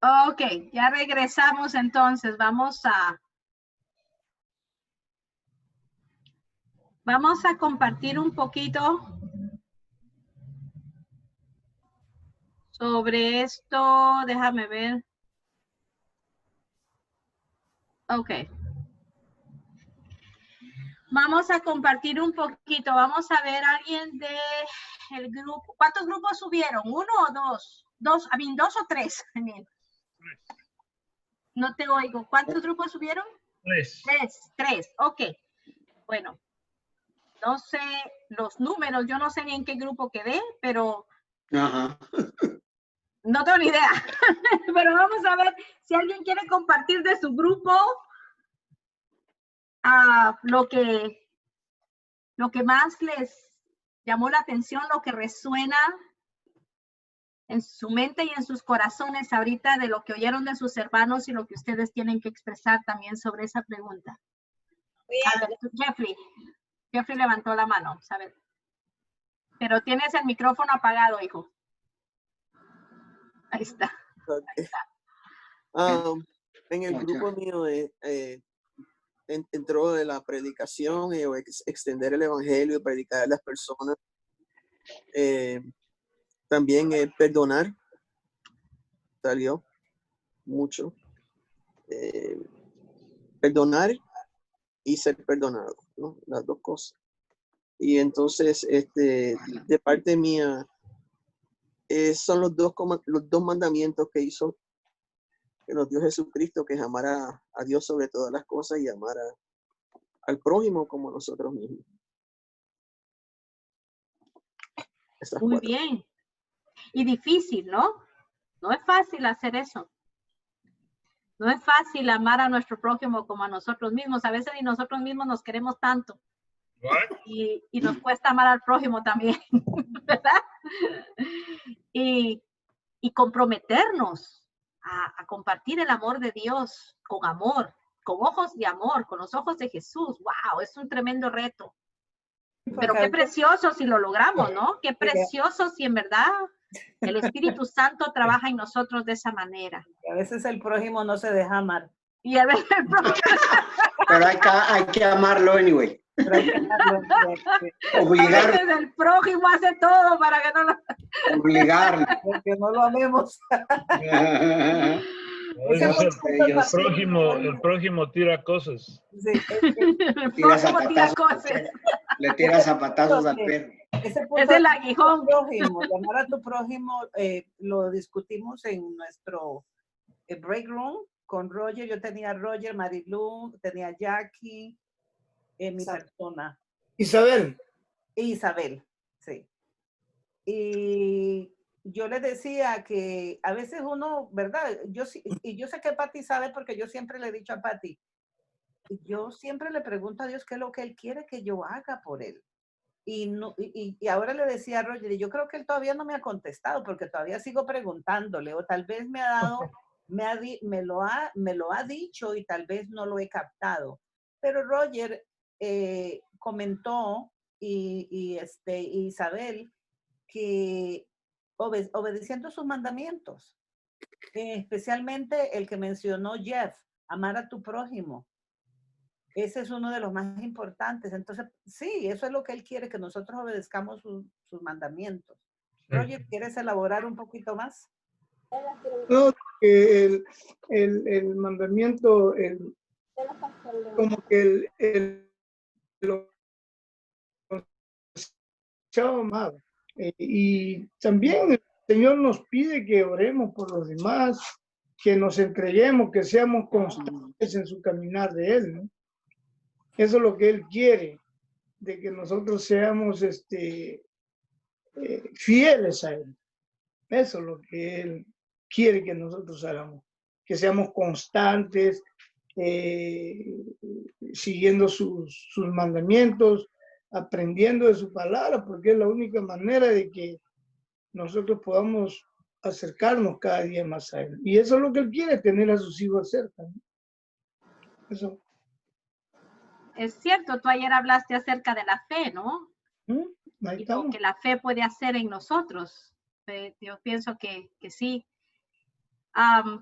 Ok, ya regresamos entonces. Vamos a compartir un poquito sobre esto. Déjame ver. Ok. Vamos a compartir un poquito. Vamos a ver a alguien del grupo. ¿Cuántos grupos subieron? ¿Uno o dos? Dos o tres. No te oigo. ¿Cuántos grupos subieron? Tres. Ok. Bueno, no sé los números. Yo no sé ni en qué grupo quedé, pero Ajá. no tengo ni idea. Pero vamos a ver si alguien quiere compartir de su grupo lo que más les llamó la atención, lo que resuena en su mente y en sus corazones ahorita de lo que oyeron de sus hermanos y lo que ustedes tienen que expresar también sobre esa pregunta. A ver, Jeffrey levantó la mano, ¿sabes? Pero tienes el micrófono apagado, hijo. Ahí está. Okay. Ahí está. En el grupo mío entró de la predicación o extender el evangelio y predicar a las personas. También perdonar salió mucho. Perdonar y ser perdonado, ¿no? Las dos cosas. Y entonces, de parte mía, son los dos mandamientos que nos dio Jesucristo, que es amar a Dios sobre todas las cosas y amar al prójimo como nosotros mismos. Muy bien. Y difícil, ¿no? No es fácil hacer eso. No es fácil amar a nuestro prójimo como a nosotros mismos. A veces ni nosotros mismos nos queremos tanto. Y nos cuesta amar al prójimo también, ¿verdad? Y comprometernos a compartir el amor de Dios con amor, con ojos de amor, con los ojos de Jesús. ¡Wow! Es un tremendo reto. Pero qué precioso si lo logramos, ¿no? Qué precioso si en verdad el Espíritu Santo trabaja en nosotros de esa manera. A veces el prójimo no se deja amar. Y a veces el prójimo... Pero hay que amarlo anyway. Pero hay que amarlo. Obligar. A veces el prójimo hace todo para que no lo... Obligarlo. Porque no lo amemos. El prójimo tira cosas. Sí, el prójimo tira cosas. Le tira zapatazos al perro. Es el aguijón. Llamar a tu prójimo, lo discutimos en nuestro break room con Roger. Yo tenía a Roger, Marilu, tenía a Jackie, mi persona. Isabel. Isabel, sí. Y yo le decía que a veces uno, ¿verdad? Yo sé que Pati sabe porque yo siempre le he dicho a Pati, yo siempre le pregunto a Dios qué es lo que Él quiere que yo haga por Él. Y ahora le decía a Roger, yo creo que él todavía no me ha contestado porque todavía sigo preguntándole, o tal vez me lo ha dicho y tal vez no lo he captado. Pero Roger comentó y Isabel que obedeciendo sus mandamientos, especialmente el que mencionó Jeff, amar a tu prójimo. Ese es uno de los más importantes. Entonces, sí, eso es lo que él quiere, que nosotros obedezcamos sus mandamientos. Roger, ¿quieres elaborar un poquito más? No, que el mandamiento, como que los demasiado amado. Y también el Señor nos pide que oremos por los demás, que nos entreguemos, que seamos constantes en su caminar de Él, ¿no? Eso es lo que Él quiere, de que nosotros seamos fieles a Él. Eso es lo que Él quiere que nosotros hagamos, que seamos constantes, siguiendo sus mandamientos, aprendiendo de su palabra, porque es la única manera de que nosotros podamos acercarnos cada día más a Él. Y eso es lo que Él quiere, tener a sus hijos cerca, ¿no? Eso. Es cierto, tú ayer hablaste acerca de la fe, ¿no? Ahí Y lo que la fe puede hacer en nosotros. Yo pienso que sí.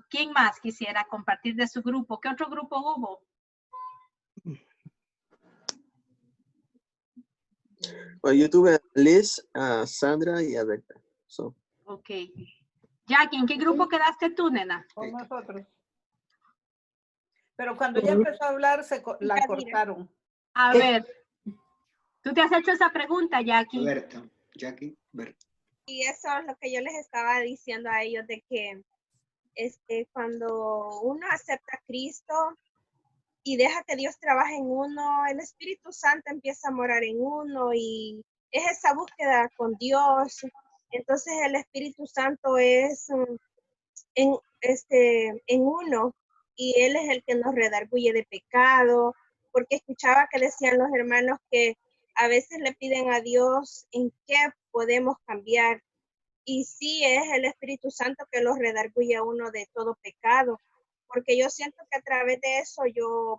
¿Quién más quisiera compartir de su grupo? ¿Qué otro grupo hubo? Bueno, yo tuve a Liz, a Sandra y a Berta. So. Ok. Jackie, ¿en qué grupo quedaste tú, nena? Con nosotros. Pero cuando ella empezó a hablar, la cortaron. A ver, ¿tú te has hecho esa pregunta, Jackie? Berta, Jackie, Berta. Y eso es lo que yo les estaba diciendo a ellos, de que cuando uno acepta a Cristo y deja que Dios trabaje en uno, el Espíritu Santo empieza a morar en uno y es esa búsqueda con Dios. Entonces el Espíritu Santo es en uno y Él es el que nos redarguye de pecado, porque escuchaba que decían los hermanos que a veces le piden a Dios en qué podemos cambiar. Y sí, es el Espíritu Santo que los redarguye a uno de todo pecado, porque yo siento que a través de eso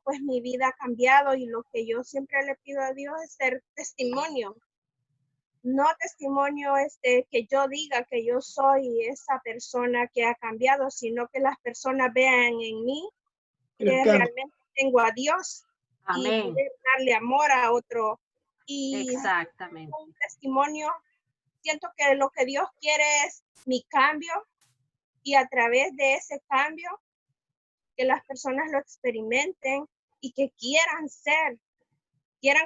pues mi vida ha cambiado y lo que yo siempre le pido a Dios es ser testimonio. No testimonio que yo diga que yo soy esa persona que ha cambiado, sino que las personas vean en mí que realmente tengo a Dios. Amén. Y poder darle amor a otro. Y exactamente. Un testimonio, siento que lo que Dios quiere es mi cambio y a través de ese cambio que las personas lo experimenten y que quieran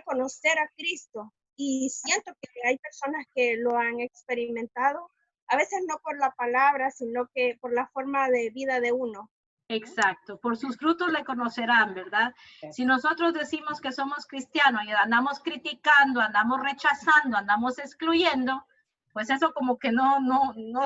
conocer a Cristo. Y siento que hay personas que lo han experimentado, a veces no por la palabra, sino que por la forma de vida de uno. Exacto, por sus frutos le conocerán, ¿verdad? Si nosotros decimos que somos cristianos y andamos criticando, andamos rechazando, andamos excluyendo, pues eso como que no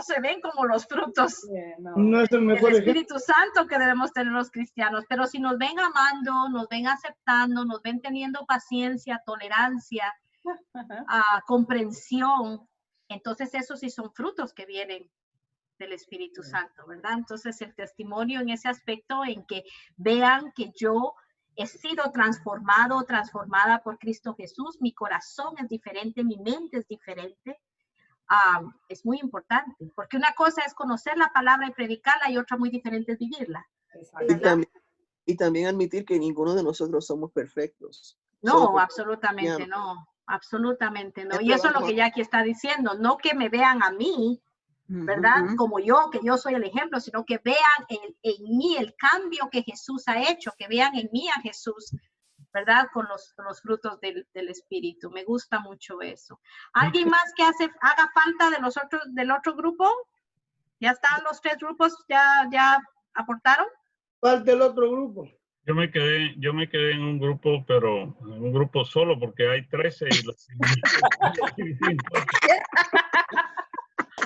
se ven como los frutos no es el mejor del Espíritu Santo que debemos tener los cristianos. Pero si nos ven amando, nos ven aceptando, nos ven teniendo paciencia, tolerancia, comprensión, entonces esos sí son frutos que vienen del Espíritu Santo, ¿verdad? Entonces el testimonio en ese aspecto, en que vean que yo he sido transformada por Cristo Jesús, mi corazón es diferente, mi mente es diferente, es muy importante, porque una cosa es conocer la palabra y predicarla y otra muy diferente es vivirla. Y también admitir que ninguno de nosotros somos perfectos. No, absolutamente no, absolutamente no. Y eso es lo que Jackie está diciendo, no que me vean a mí, ¿verdad? Como yo, que yo soy el ejemplo, sino que vean en mí el cambio que Jesús ha hecho, que vean en mí a Jesús, ¿verdad? Con los frutos del Espíritu. Me gusta mucho eso. ¿Alguien más que haga falta del otro grupo? ¿Ya están los tres grupos? ¿Ya aportaron? Falta el otro grupo. Yo me quedé en un grupo, pero en un grupo solo, porque hay 13 y los...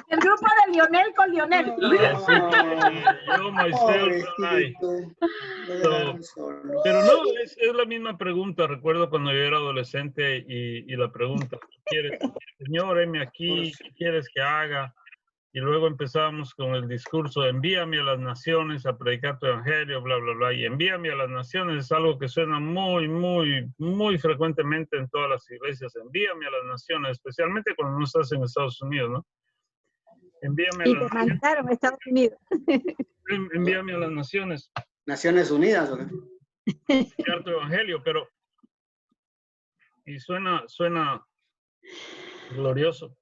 El grupo de Lionel con Lionel. Yo, myself, pero no, es la misma pregunta. Recuerdo cuando yo era adolescente y la pregunta, Señor, heme aquí, ¿qué quieres que haga? Y luego empezábamos con el discurso, envíame a las naciones a predicar tu evangelio, bla, bla, bla. Y envíame a las naciones es algo que suena muy, muy, muy frecuentemente en todas las iglesias. Envíame a las naciones, especialmente cuando no estás en Estados Unidos, ¿no? Envíame a las naciones. Mandaron a Estados Unidos. Envíame a las naciones. Naciones Unidas, ¿o qué? Predicar tu evangelio, pero... Y suena glorioso.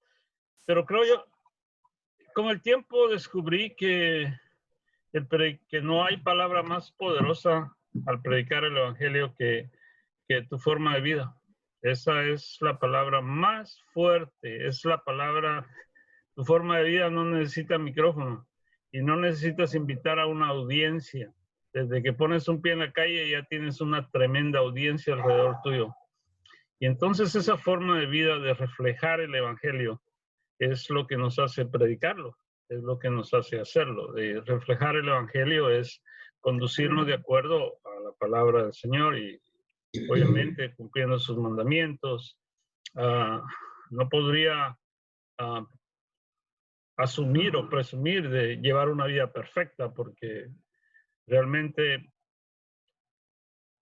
Pero creo yo, con el tiempo descubrí que no hay palabra más poderosa al predicar el evangelio que tu forma de vida. Esa es la palabra más fuerte, es la palabra, tu forma de vida no necesita micrófono y no necesitas invitar a una audiencia. Desde que pones un pie en la calle ya tienes una tremenda audiencia alrededor tuyo. Y entonces esa forma de vida de reflejar el evangelio es lo que nos hace predicarlo, es lo que nos hace hacerlo. De reflejar el evangelio es conducirnos de acuerdo a la palabra del Señor y obviamente cumpliendo sus mandamientos. No podría asumir o presumir de llevar una vida perfecta porque realmente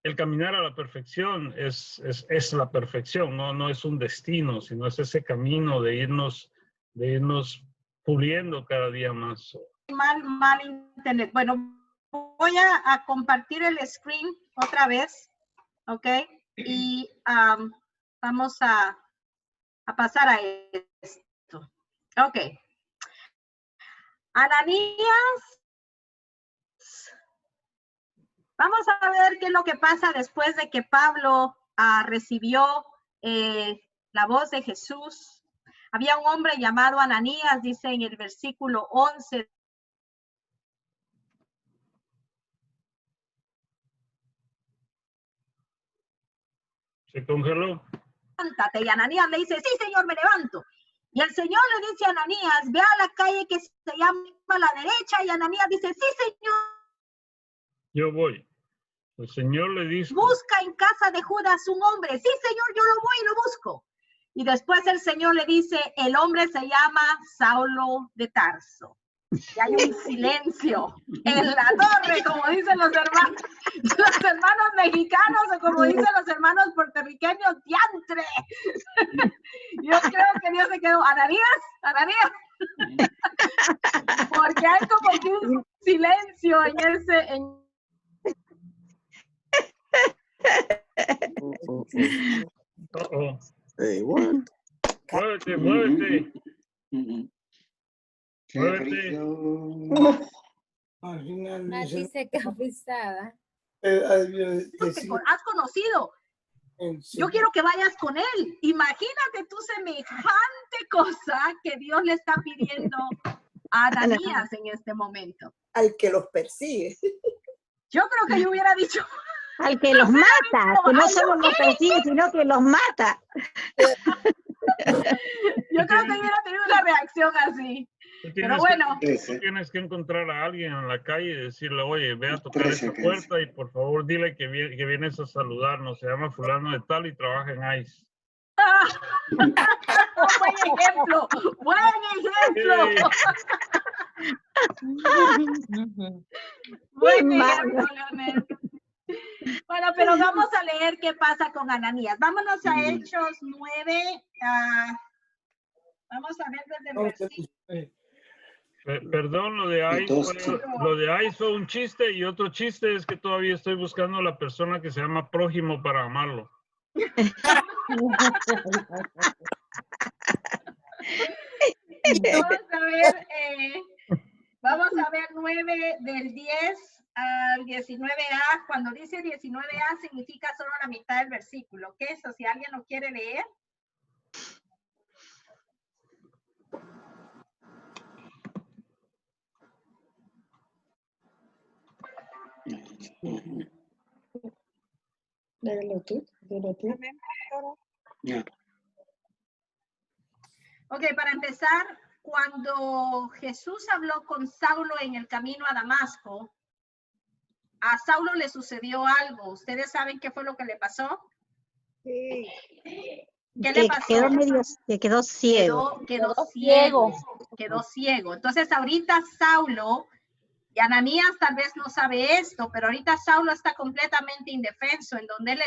el caminar a la perfección es la perfección, no es un destino, sino es ese camino de irnos puliendo cada día más. Mal internet. Bueno, voy a compartir el screen otra vez, ¿ok? Y vamos a pasar a esto. Ok. Ananías. Vamos a ver qué es lo que pasa después de que Pablo recibió la voz de Jesús. Había un hombre llamado Ananías, dice en el versículo 11. Se congeló. Levántate. Y Ananías le dice, sí, Señor, me levanto. Y el Señor le dice a Ananías, ve a la calle que se llama a la derecha. Y Ananías dice, sí, Señor. Yo voy. El Señor le dice. Busca en casa de Judas un hombre. Sí, Señor, yo lo voy y lo busco. Y después el Señor le dice, el hombre se llama Saulo de Tarso. Y hay un silencio en la torre, como dicen los hermanos mexicanos, o como dicen los hermanos puertorriqueños, diantre. Yo creo que Dios se quedó, Ananías. Porque hay como que un silencio en ese... Hey, what? Muévete, muévete. Muévete. Nadie se quedó pisada. Has conocido. Yo quiero que vayas con él. Imagínate tú semejante cosa que Dios le está pidiendo a Ananías en este momento. Al que los persigue. Yo creo que yo hubiera dicho... Al que los mata, que no solo los persigue, sino que los mata. Yo creo que hubiera tenido una reacción así. Pero bueno. Tú tienes que encontrar a alguien en la calle y decirle, oye, ve a tocar esa puerta y por favor dile que vienes a saludarnos. Se llama fulano de tal y trabaja en ICE. Buen ejemplo, buen ejemplo, Leonel. Bueno, pero vamos a leer qué pasa con Ananías. Vámonos a Hechos 9. Vamos a ver desde el versículo. Perdón, lo de ICE fue un chiste y otro chiste es que todavía estoy buscando a la persona que se llama prójimo para amarlo. Vamos a ver 9 del 10 al 19a. Cuando dice 19a significa solo la mitad del versículo. ¿Qué es eso? Si alguien lo quiere leer. Ok, para empezar, cuando Jesús habló con Saulo en el camino a Damasco, a Saulo le sucedió algo. ¿Ustedes saben qué fue lo que le pasó? Sí. ¿Qué le pasó? Quedó ciego. Quedó ciego. Quedó ciego. Entonces ahorita Saulo, y Ananías tal vez no sabe esto, pero ahorita Saulo está completamente indefenso. En donde él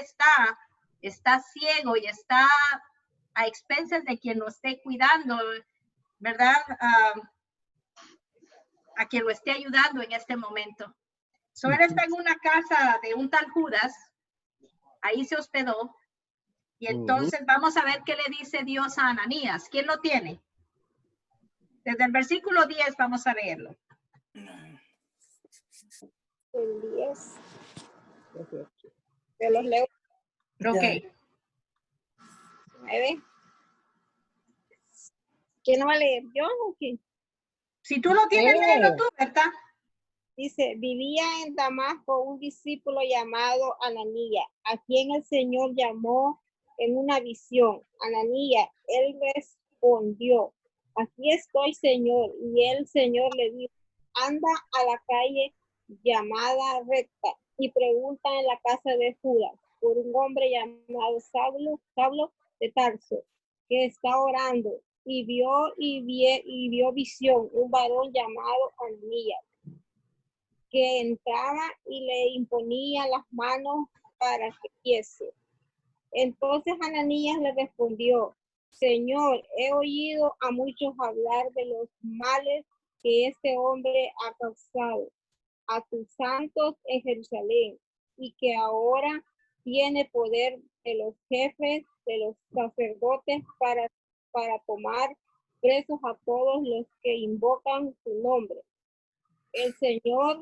está ciego y está a expensas de quien lo esté cuidando, ¿verdad? A quien lo esté ayudando en este momento. Él está en una casa de un tal Judas, ahí se hospedó, y entonces vamos a ver qué le dice Dios a Ananías. ¿Quién lo tiene? Desde el versículo 10 vamos a leerlo. El 10. Te los leo. Ok. A ver. ¿Quién lo va a leer? ¿Yo o quién? Si tú lo tienes, léelo tú, ¿verdad? Dice, vivía en Damasco un discípulo llamado Ananías, a quien el Señor llamó en una visión. Ananías, él respondió, aquí estoy, Señor. Y el Señor le dijo, anda a la calle llamada Recta y pregunta en la casa de Judas por un hombre llamado Saulo de Tarso, que está orando. Y vio visión, un varón llamado Ananías, que entraba y le imponía las manos para que viese. Entonces Ananías le respondió, Señor, he oído a muchos hablar de los males que este hombre ha causado a tus santos en Jerusalén, y que ahora tiene poder de los jefes de los sacerdotes para tomar presos a todos los que invocan su nombre. El Señor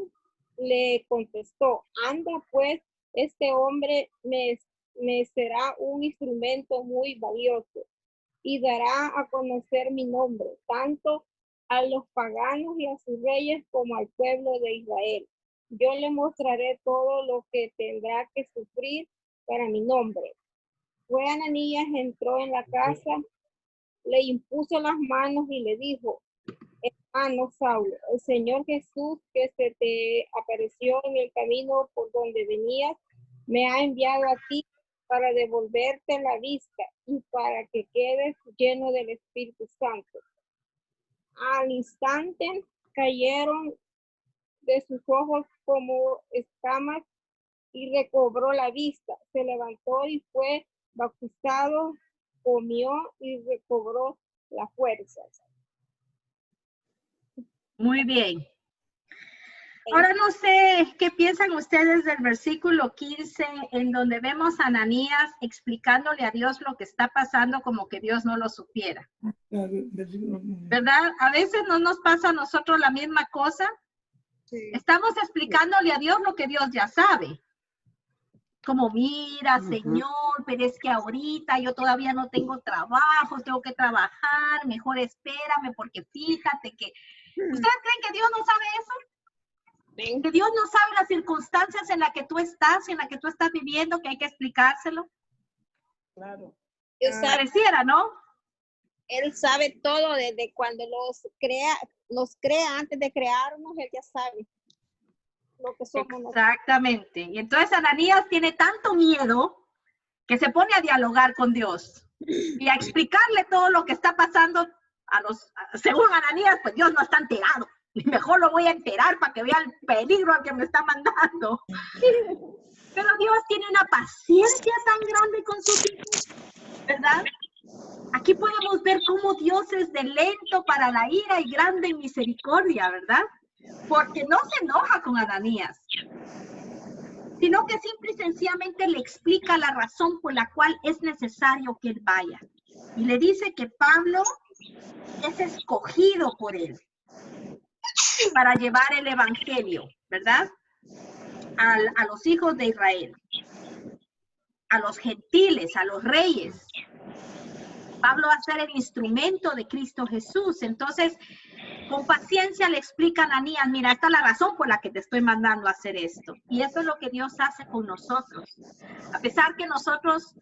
le contestó, anda pues, este hombre me será un instrumento muy valioso y dará a conocer mi nombre, tanto a los paganos y a sus reyes como al pueblo de Israel. Yo le mostraré todo lo que tendrá que sufrir para mi nombre. Fue Ananías, entró en la casa, le impuso las manos y le dijo, hermano Saulo, el Señor Jesús que se te apareció en el camino por donde venías, me ha enviado a ti para devolverte la vista y para que quedes lleno del Espíritu Santo. Al instante cayeron de sus ojos como escamas y recobró la vista. Se levantó y fue bautizado, comió y recobró las fuerzas. Muy bien. Ahora no sé qué piensan ustedes del versículo 15, en donde vemos a Ananías explicándole a Dios lo que está pasando como que Dios no lo supiera. ¿Verdad? A veces no nos pasa a nosotros la misma cosa. Sí. Estamos explicándole a Dios lo que Dios ya sabe. Como, mira, Señor, pero es que ahorita yo todavía no tengo trabajo, tengo que trabajar, mejor espérame, porque fíjate que... ¿Ustedes creen que Dios no sabe eso? Sí. Que Dios no sabe las circunstancias en las que tú estás viviendo, que hay que explicárselo. Claro. Pareciera, ¿no? Él sabe todo desde cuando nos crea antes de crearnos, él ya sabe lo que somos. Exactamente. Y entonces Ananías tiene tanto miedo que se pone a dialogar con Dios y a explicarle todo lo que está pasando según Ananías, pues Dios no está enterado. Y mejor lo voy a enterar para que vea el peligro al que me está mandando. Pero Dios tiene una paciencia tan grande con sus hijos, ¿verdad? Aquí podemos ver cómo Dios es de lento para la ira y grande en misericordia, ¿verdad? Porque no se enoja con Ananías, sino que simple y sencillamente le explica la razón por la cual es necesario que él vaya. Y le dice que Pablo es escogido por él para llevar el evangelio, ¿verdad? A los hijos de Israel, a los gentiles, a los reyes. Pablo va a ser el instrumento de Cristo Jesús. Entonces, con paciencia le explica a Ananías, mira, esta es la razón por la que te estoy mandando a hacer esto. Y eso es lo que Dios hace con nosotros. A pesar que nosotros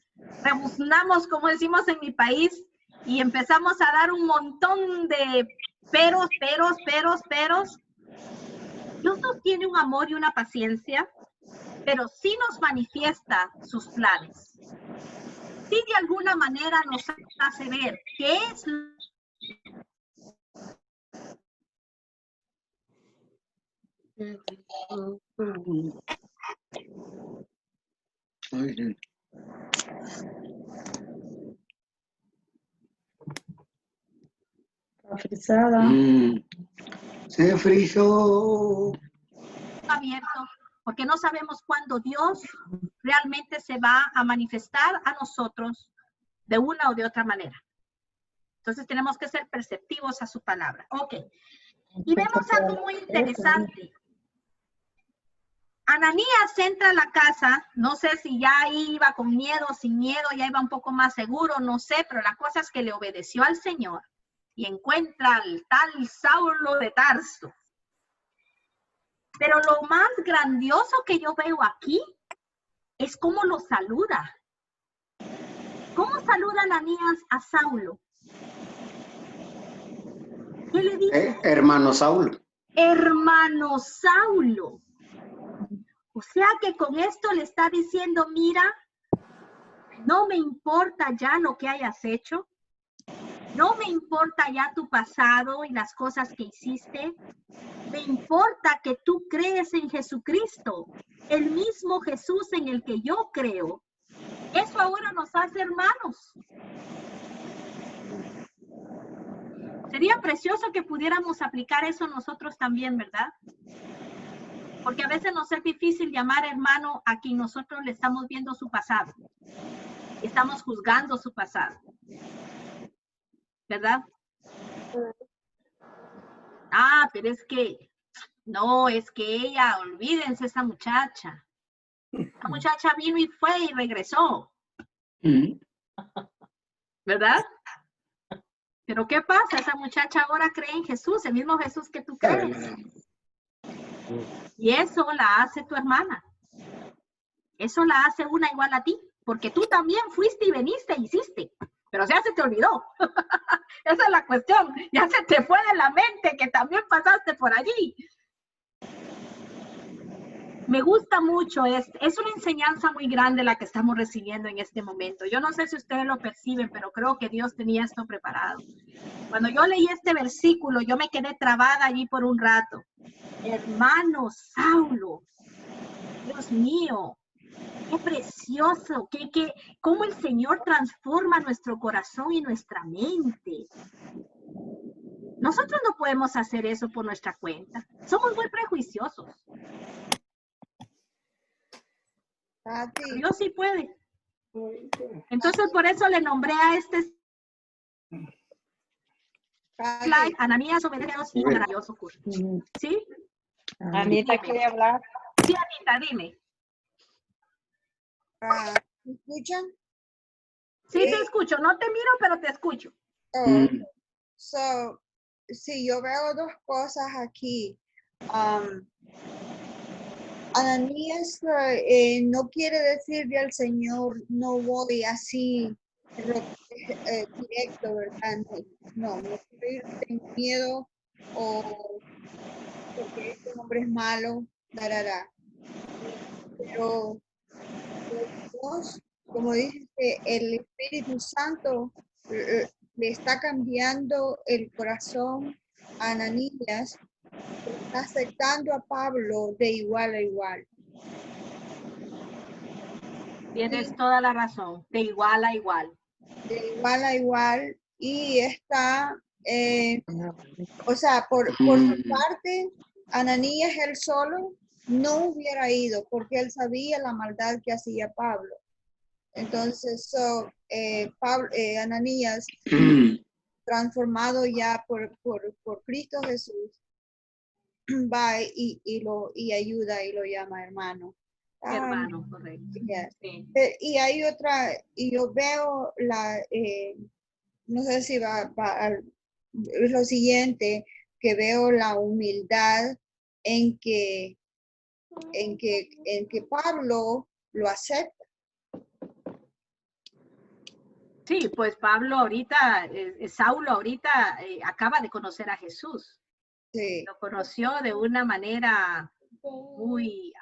rebuznamos, como decimos en mi país, y empezamos a dar un montón de peros. Dios nos tiene un amor y una paciencia, pero sí nos manifiesta sus planes. Sí de alguna manera nos hace ver qué es frisada. Se frizó. Abierto, porque no sabemos cuándo Dios realmente se va a manifestar a nosotros de una o de otra manera. Entonces tenemos que ser perceptivos a su palabra. Ok. Y vemos algo muy interesante. Ananías entra a la casa, no sé si ya iba con miedo, sin miedo, ya iba un poco más seguro, no sé, pero la cosa es que le obedeció al Señor y encuentra al tal Saulo de Tarso. Pero lo más grandioso que yo veo aquí es cómo lo saluda. ¿Cómo saluda Ananías a Saulo? ¿Qué le dice? Hermano Saulo. Hermano Saulo. O sea que con esto le está diciendo, mira, no me importa ya lo que hayas hecho, no me importa ya tu pasado y las cosas que hiciste, me importa que tú crees en Jesucristo, el mismo Jesús en el que yo creo. Eso ahora nos hace hermanos. Sería precioso que pudiéramos aplicar eso nosotros también, ¿verdad? Porque a veces nos es difícil llamar hermano a quien nosotros le estamos viendo su pasado. Estamos juzgando su pasado. ¿Verdad? Ah, pero es que, no, es que ella, olvídense esa muchacha. La muchacha vino y fue y regresó. ¿Verdad? Pero ¿qué pasa? Esa muchacha ahora cree en Jesús, el mismo Jesús que tú crees. Y eso la hace tu hermana. Eso la hace una igual a ti. Porque tú también fuiste y veniste e hiciste. Pero ya se te olvidó. Esa es la cuestión. Ya se te fue de la mente que también pasaste por allí. Me gusta mucho. Es una enseñanza muy grande la que estamos recibiendo en este momento. Yo no sé si ustedes lo perciben, pero creo que Dios tenía esto preparado. Cuando yo leí este versículo, yo me quedé trabada allí por un rato. Hermano Saulo, Dios mío, qué precioso, cómo el Señor transforma nuestro corazón y nuestra mente. Nosotros no podemos hacer eso por nuestra cuenta. Somos muy prejuiciosos. Dios sí puede. Entonces, por eso le nombré a este slide, Ananías obedece a Dios y un maravilloso curso. ¿Sí? Anita quiere hablar. Sí, Anita, dime. ¿Me escuchan? Sí, te escucho. No te miro, pero te escucho. Sí, yo veo dos cosas aquí. Ananías no quiere decirle al Señor, no voy así directo, ¿verdad? No quiero ir, tengo miedo o porque este hombre es malo, Pero Dios, como dice, el Espíritu Santo le está cambiando el corazón a Ananías, está aceptando a Pablo de igual a igual. Tienes toda la razón, de igual a igual. De igual a igual, y está, o sea, por su parte, Ananías él solo no hubiera ido, porque él sabía la maldad que hacía Pablo. Entonces, Ananías, transformado ya por Cristo Jesús, va y ayuda y lo llama hermano. Hermano, correcto. Yeah. Sí. Y hay otra, y yo veo no sé si es lo siguiente, que veo la humildad en que Pablo lo acepta. Sí, pues Pablo ahorita, Saulo ahorita acaba de conocer a Jesús. Sí. Lo conoció de una manera muy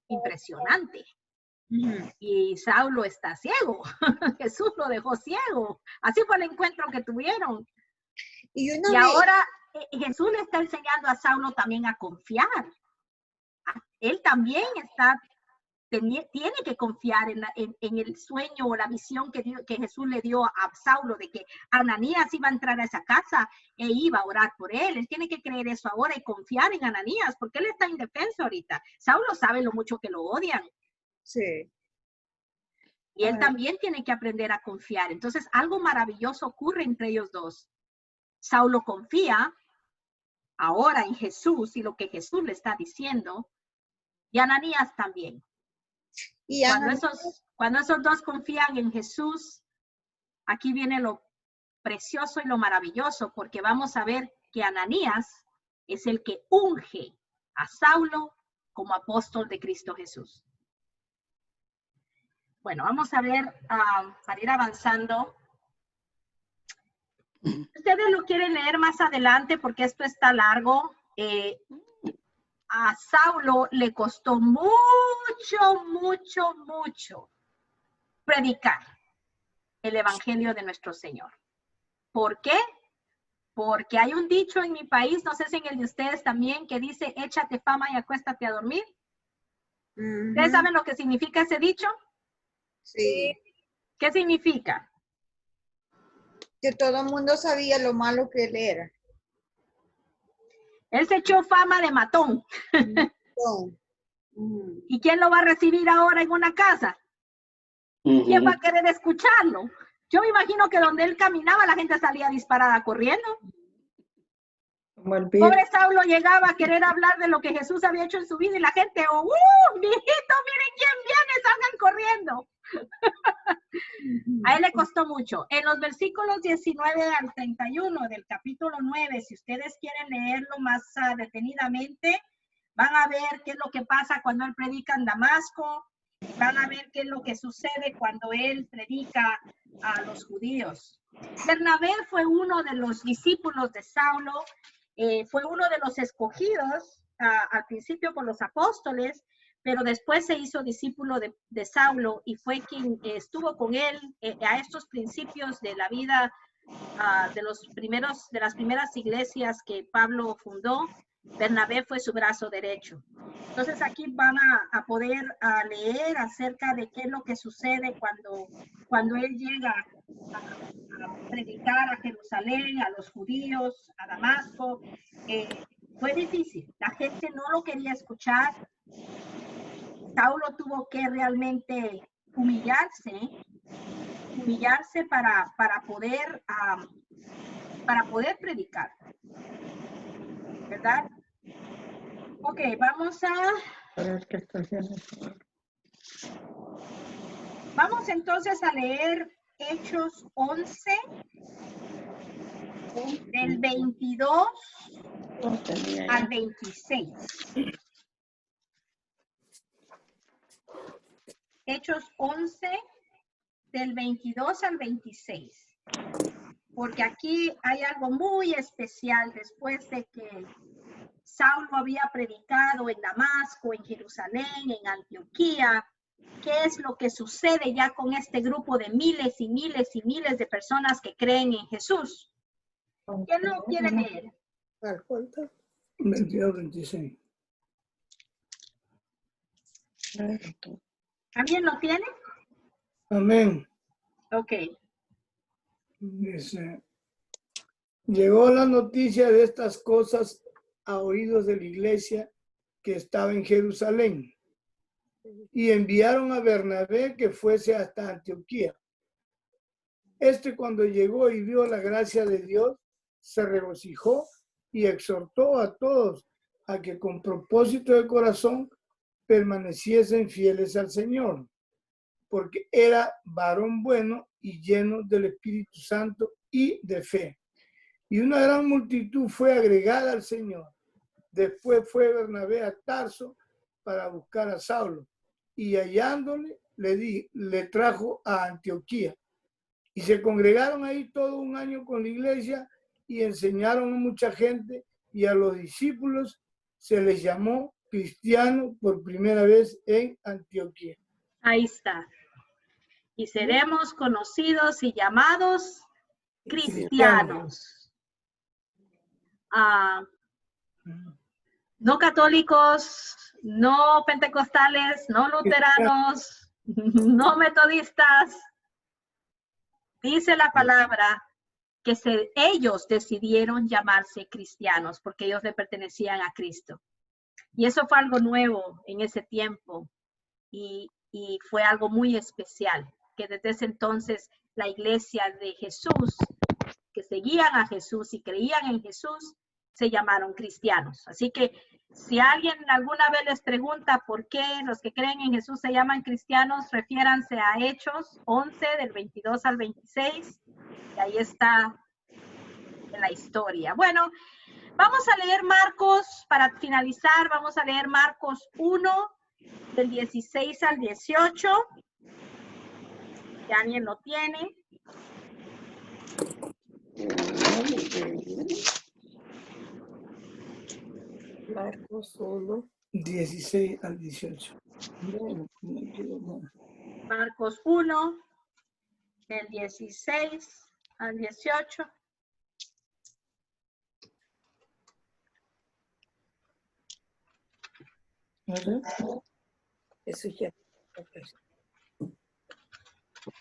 impresionante. Y Saulo está ciego. Jesús lo dejó ciego. Así fue el encuentro que tuvieron. Y ahora Jesús le está enseñando a Saulo también a confiar. Él también tiene que confiar en el sueño o la visión que Jesús le dio a Saulo de que Ananías iba a entrar a esa casa e iba a orar por él. Él tiene que creer eso ahora y confiar en Ananías porque él está indefenso ahorita. Saulo sabe lo mucho que lo odian. Sí. Y él también tiene que aprender a confiar. Entonces, algo maravilloso ocurre entre ellos dos. Saulo confía ahora en Jesús y lo que Jesús le está diciendo. Y Ananías también. Y Cuando esos dos confían en Jesús, aquí viene lo precioso y lo maravilloso, porque vamos a ver que Ananías es el que unge a Saulo como apóstol de Cristo Jesús. Bueno, vamos a ver, para ir avanzando. Ustedes lo quieren leer más adelante porque esto está largo. A Saulo le costó mucho predicar el evangelio de nuestro Señor. ¿Por qué? Porque hay un dicho en mi país, no sé si en el de ustedes también, que dice, échate fama y acuéstate a dormir. ¿Ustedes saben lo que significa ese dicho? Sí. ¿Qué significa? Que todo el mundo sabía lo malo que él era. Él se echó fama de matón. ¿Y quién lo va a recibir ahora en una casa? ¿Quién va a querer escucharlo? Yo me imagino que donde él caminaba la gente salía disparada corriendo. Pobre Saulo llegaba a querer hablar de lo que Jesús había hecho en su vida y la gente, mijito, miren quién viene, salgan corriendo. A él le costó mucho. En los versículos 19 al 31 del capítulo 9, si ustedes quieren leerlo más detenidamente, van a ver qué es lo que pasa cuando él predica en Damasco, van a ver qué es lo que sucede cuando él predica a los judíos. Bernabé fue uno de los discípulos de Saulo, fue uno de los escogidos al principio por los apóstoles, pero después se hizo discípulo de Saulo y fue quien estuvo con él a estos principios de la vida de las primeras iglesias que Pablo fundó. Bernabé fue su brazo derecho. Entonces aquí van a poder leer acerca de qué es lo que sucede cuando él llega a predicar a Jerusalén, a los judíos, a Damasco. Fue difícil, la gente no lo quería escuchar. Saulo tuvo que realmente humillarse para poder predicar, ¿verdad? Ok, vamos entonces a leer Hechos 11, del 22 al 26. Hechos 11, del 22 al 26. Porque aquí hay algo muy especial después de que Saulo había predicado en Damasco, en Jerusalén, en Antioquía. ¿Qué es lo que sucede ya con este grupo de miles y miles y miles de personas que creen en Jesús? ¿Quién lo quiere leer? 22, 26. ¿Alguien lo tiene? Amén. Ok. Dice, llegó la noticia de estas cosas a oídos de la iglesia que estaba en Jerusalén y enviaron a Bernabé que fuese hasta Antioquía. Cuando llegó y vio la gracia de Dios, se regocijó y exhortó a todos a que con propósito de corazón permaneciesen fieles al Señor, porque era varón bueno y lleno del Espíritu Santo y de fe. Y una gran multitud fue agregada al Señor. Después fue Bernabé a Tarso para buscar a Saulo, y hallándole le trajo a Antioquía. Y se congregaron ahí todo un año con la iglesia y enseñaron a mucha gente, y a los discípulos se les llamó cristianos por primera vez en Antioquía. Ahí está. Y seremos conocidos y llamados cristianos. No católicos, no pentecostales, no luteranos, no metodistas. Dice la palabra que ellos decidieron llamarse cristianos porque ellos le pertenecían a Cristo. Y eso fue algo nuevo en ese tiempo y fue algo muy especial, que desde ese entonces la iglesia de Jesús, que seguían a Jesús y creían en Jesús, se llamaron cristianos. Así que si alguien alguna vez les pregunta por qué los que creen en Jesús se llaman cristianos, refiéranse a Hechos 11, del 22 al 26, y ahí está en la historia. Bueno, vamos a leer Marcos, para finalizar, vamos a leer Marcos 1, del 16 al 18. Si alguien lo tiene. Marcos 1. 16 al 18. Marcos 1, del 16 al 18. Eso ya.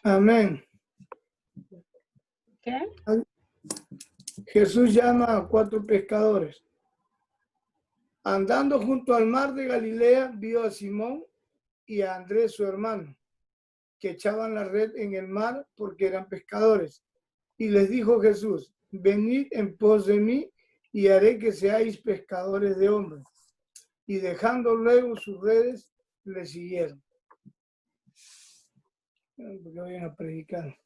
Amén. ¿Qué? Jesús llama a 4 pescadores. Andando junto al mar de Galilea, vio a Simón y a Andrés, su hermano, que echaban la red en el mar porque eran pescadores. Y les dijo Jesús: venid en pos de mí y haré que seáis pescadores de hombres. Y dejando luego sus redes, le siguieron. Porque vayan a predicar.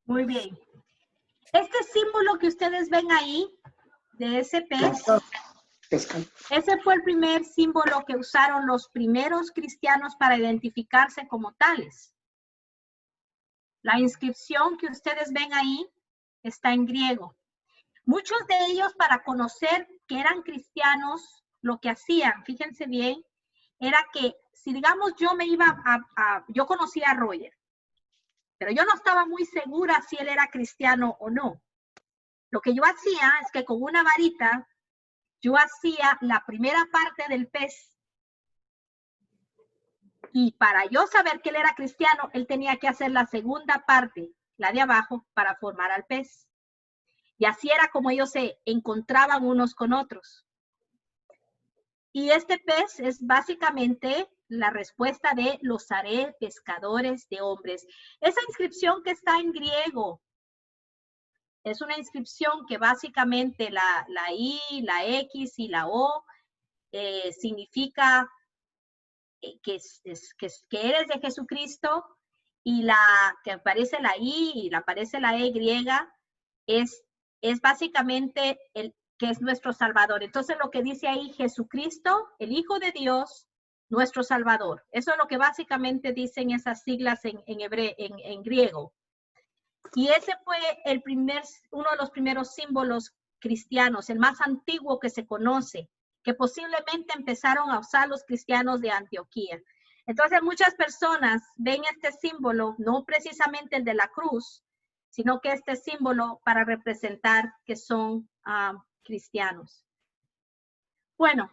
Muy bien. Este símbolo que ustedes ven ahí, de ese pez, ese fue el primer símbolo que usaron los primeros cristianos para identificarse como tales. La inscripción que ustedes ven ahí está en griego. Muchos de ellos, para conocer que eran cristianos, lo que hacían, fíjense bien, era que si digamos yo me iba yo conocía a Roger, pero yo no estaba muy segura si él era cristiano o no. Lo que yo hacía es que con una varita yo hacía la primera parte del pez. Y para yo saber que él era cristiano, él tenía que hacer la segunda parte, la de abajo, para formar al pez. Y así era como ellos se encontraban unos con otros. Y este pez es básicamente la respuesta de los haré pescadores de hombres. Esa inscripción que está en griego es una inscripción que básicamente la I, la X y la O significa que eres de Jesucristo, y la que aparece la I y la aparece la E griega es básicamente el que es nuestro Salvador. Entonces lo que dice ahí, Jesucristo, el Hijo de Dios, nuestro Salvador. Eso es lo que básicamente dicen esas siglas en griego. Y ese fue uno de los primeros símbolos cristianos, el más antiguo que se conoce, que posiblemente empezaron a usar los cristianos de Antioquía. Entonces muchas personas ven este símbolo, no precisamente el de la cruz, sino que este símbolo para representar que son cristianos. Bueno,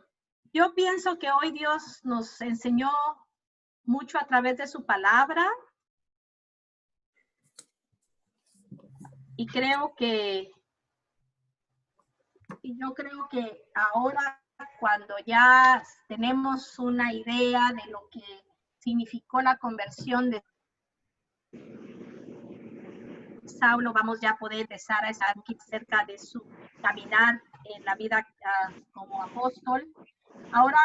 yo pienso que hoy Dios nos enseñó mucho a través de su palabra. Y yo creo que ahora, cuando ya tenemos una idea de lo que significó la conversión de Saulo, vamos ya a poder empezar a estar cerca de su caminar en la vida como apóstol. Ahora,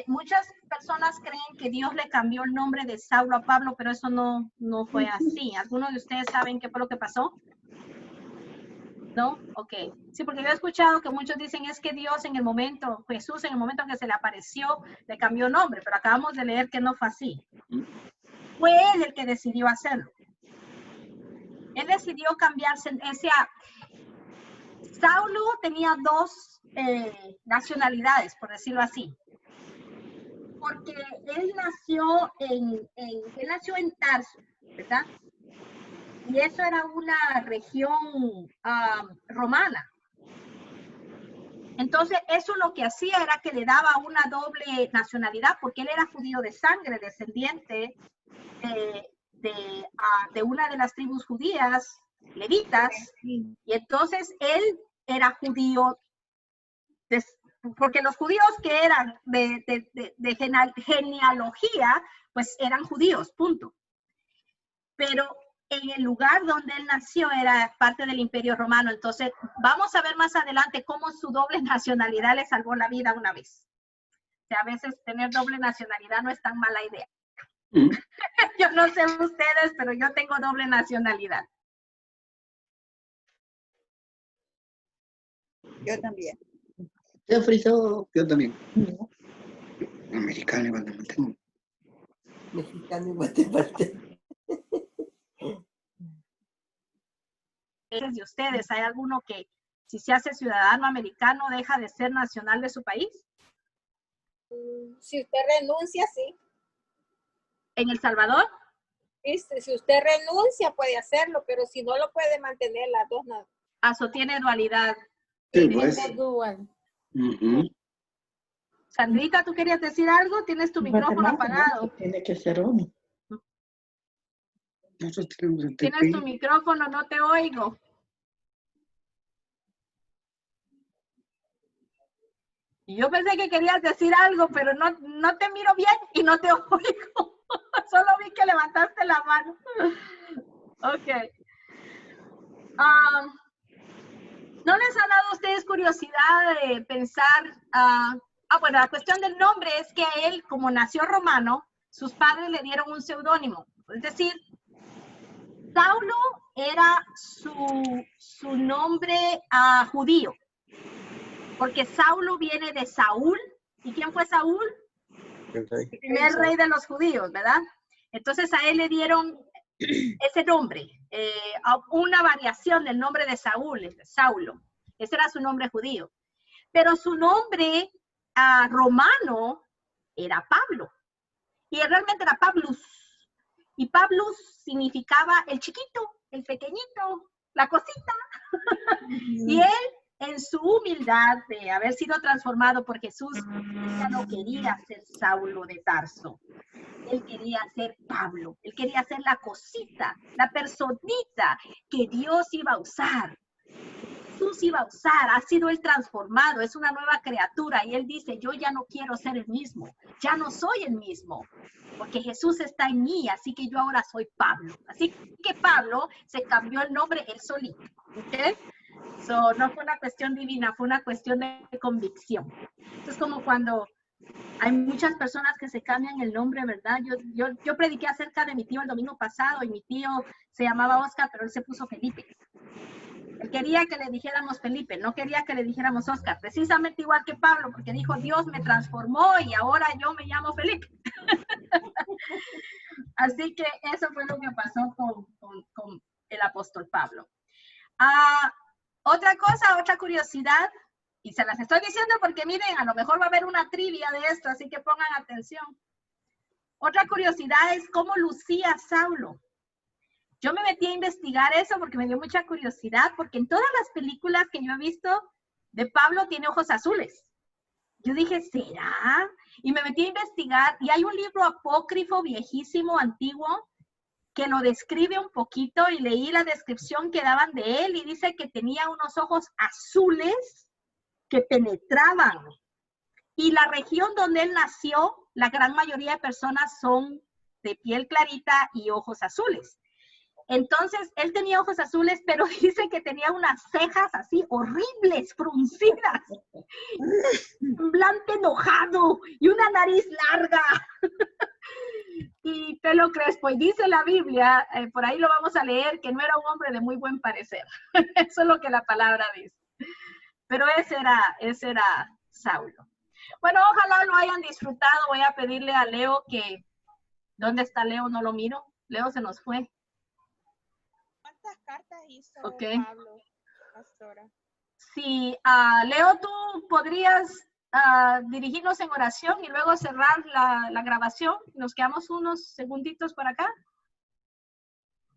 muchas personas creen que Dios le cambió el nombre de Saulo a Pablo, pero eso no fue así. ¿Algunos de ustedes saben qué fue lo que pasó? ¿No? Ok. Sí, porque yo he escuchado que muchos dicen es que Dios Jesús en el momento en que se le apareció, le cambió nombre, pero acabamos de leer que no fue así. Fue él el que decidió hacerlo. Él decidió cambiarse. Saulo tenía 2 nacionalidades, por decirlo así. Porque él nació en Tarso, ¿verdad? Y eso era una región romana. Entonces, eso lo que hacía era que le daba una doble nacionalidad, porque él era judío de sangre, descendiente de una de las tribus judías, levitas, y entonces él era judío, porque los judíos que eran de genealogía, pues eran judíos, punto. Pero en el lugar donde él nació era parte del Imperio Romano. Entonces, vamos a ver más adelante cómo su doble nacionalidad le salvó la vida una vez. O sea, a veces tener doble nacionalidad no es tan mala idea. Yo no sé ustedes, pero yo tengo doble nacionalidad. Yo también. Yo también. Americano y guatemalteco. Mexicano y guatemalteco. De ustedes, ¿hay alguno que si se hace ciudadano americano deja de ser nacional de su país? Si usted renuncia, sí. ¿En El Salvador? Si usted renuncia, puede hacerlo, pero si no lo puede mantener las dos, no. Eso tiene dualidad. Sí, pues. Es dual. Sandrita, ¿tú querías decir algo? Tienes tu micrófono apagado. Tiene que ser uno. Nosotros tenemos el Tienes tu micrófono, no te oigo. Y yo pensé que querías decir algo, pero no te miro bien y no te oigo. Solo vi que levantaste la mano. Ok. ¿No les ha dado a ustedes curiosidad de pensar? Bueno, la cuestión del nombre es que a él, como nació romano, sus padres le dieron un seudónimo. Es decir, Saulo era su nombre judío. Porque Saulo viene de Saúl. ¿Y quién fue Saúl? El primer rey de los judíos, ¿verdad? Entonces a él le dieron ese nombre, una variación del nombre de Saúl, Saulo. Ese era su nombre judío. Pero su nombre romano era Pablo. Y realmente era Pablus. Y Pablus significaba el chiquito, el pequeñito, la cosita. Y él, en su humildad de haber sido transformado por Jesús, ya no quería ser Saulo de Tarso. Él quería ser Pablo. Él quería ser la cosita, la personita que Dios iba a usar. Jesús iba a usar, ha sido él transformado, es una nueva criatura. Y él dice, yo ya no quiero ser el mismo, ya no soy el mismo, porque Jesús está en mí, así que yo ahora soy Pablo. Así que Pablo se cambió el nombre él solito, ¿ok? So, no fue una cuestión divina, fue una cuestión de convicción. Es como cuando hay muchas personas que se cambian el nombre, ¿verdad? Yo prediqué acerca de mi tío el domingo pasado y mi tío se llamaba Oscar, pero él se puso Felipe. Él quería que le dijéramos Felipe, no quería que le dijéramos Oscar, precisamente igual que Pablo, porque dijo, Dios me transformó y ahora yo me llamo Felipe. Así que eso fue lo que pasó con el apóstol Pablo. Otra cosa, otra curiosidad, y se las estoy diciendo porque miren, a lo mejor va a haber una trivia de esto, así que pongan atención. Otra curiosidad es cómo lucía Saulo. Yo me metí a investigar eso porque me dio mucha curiosidad, porque en todas las películas que yo he visto de Pablo tiene ojos azules. Yo dije, ¿será? Y me metí a investigar, y hay un libro apócrifo viejísimo, antiguo, que lo describe un poquito, y leí la descripción que daban de él, y dice que tenía unos ojos azules que penetraban. Y la región donde él nació, la gran mayoría de personas son de piel clarita y ojos azules. Entonces, él tenía ojos azules, pero dice que tenía unas cejas así horribles, fruncidas, un blanco enojado y una nariz larga y pelo crespo. Y dice la Biblia, por ahí lo vamos a leer, que no era un hombre de muy buen parecer. Eso es lo que la palabra dice. Pero ese era Saulo. Bueno, ojalá lo hayan disfrutado. Voy a pedirle a Leo que, ¿dónde está Leo? No lo miro. Leo se nos fue. ¿Cuántas cartas hizo Pablo, pastora? Sí, Leo, ¿tú podrías dirigirnos en oración y luego cerrar la grabación? Nos quedamos unos segunditos por acá.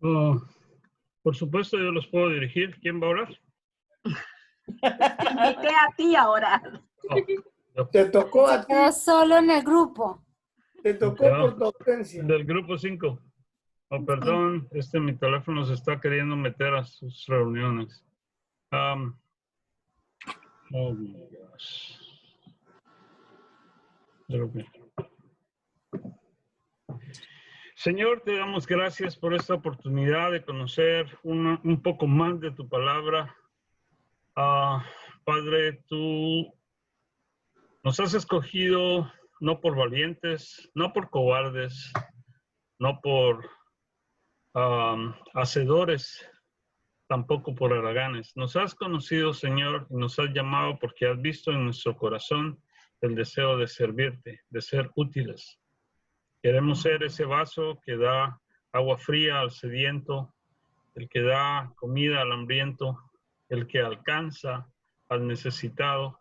Por supuesto, yo los puedo dirigir. ¿Quién va a orar? Te invité a ti a orar. Te tocó a ti. Solo en el grupo. Te tocó por tu ausencia. Del grupo 5. Oh, perdón, mi teléfono se está queriendo meter a sus reuniones. Oh my gosh. Señor, te damos gracias por esta oportunidad de conocer un poco más de tu palabra. Padre, tú nos has escogido no por valientes, no por cobardes, no por hacedores, tampoco por haraganes. Nos has conocido, Señor, y nos has llamado porque has visto en nuestro corazón el deseo de servirte, de ser útiles. Queremos ser ese vaso que da agua fría al sediento, el que da comida al hambriento, el que alcanza al necesitado.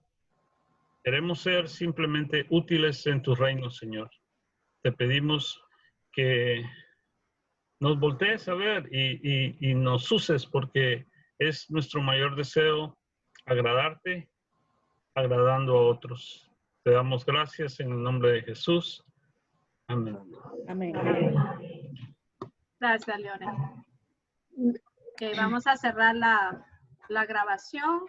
Queremos ser simplemente útiles en tu reino, Señor. Te pedimos que nos voltees a ver y nos uses, porque es nuestro mayor deseo agradarte, agradando a otros. Te damos gracias en el nombre de Jesús. Amén. Amén. Gracias, Leonel. Ok, vamos a cerrar la grabación.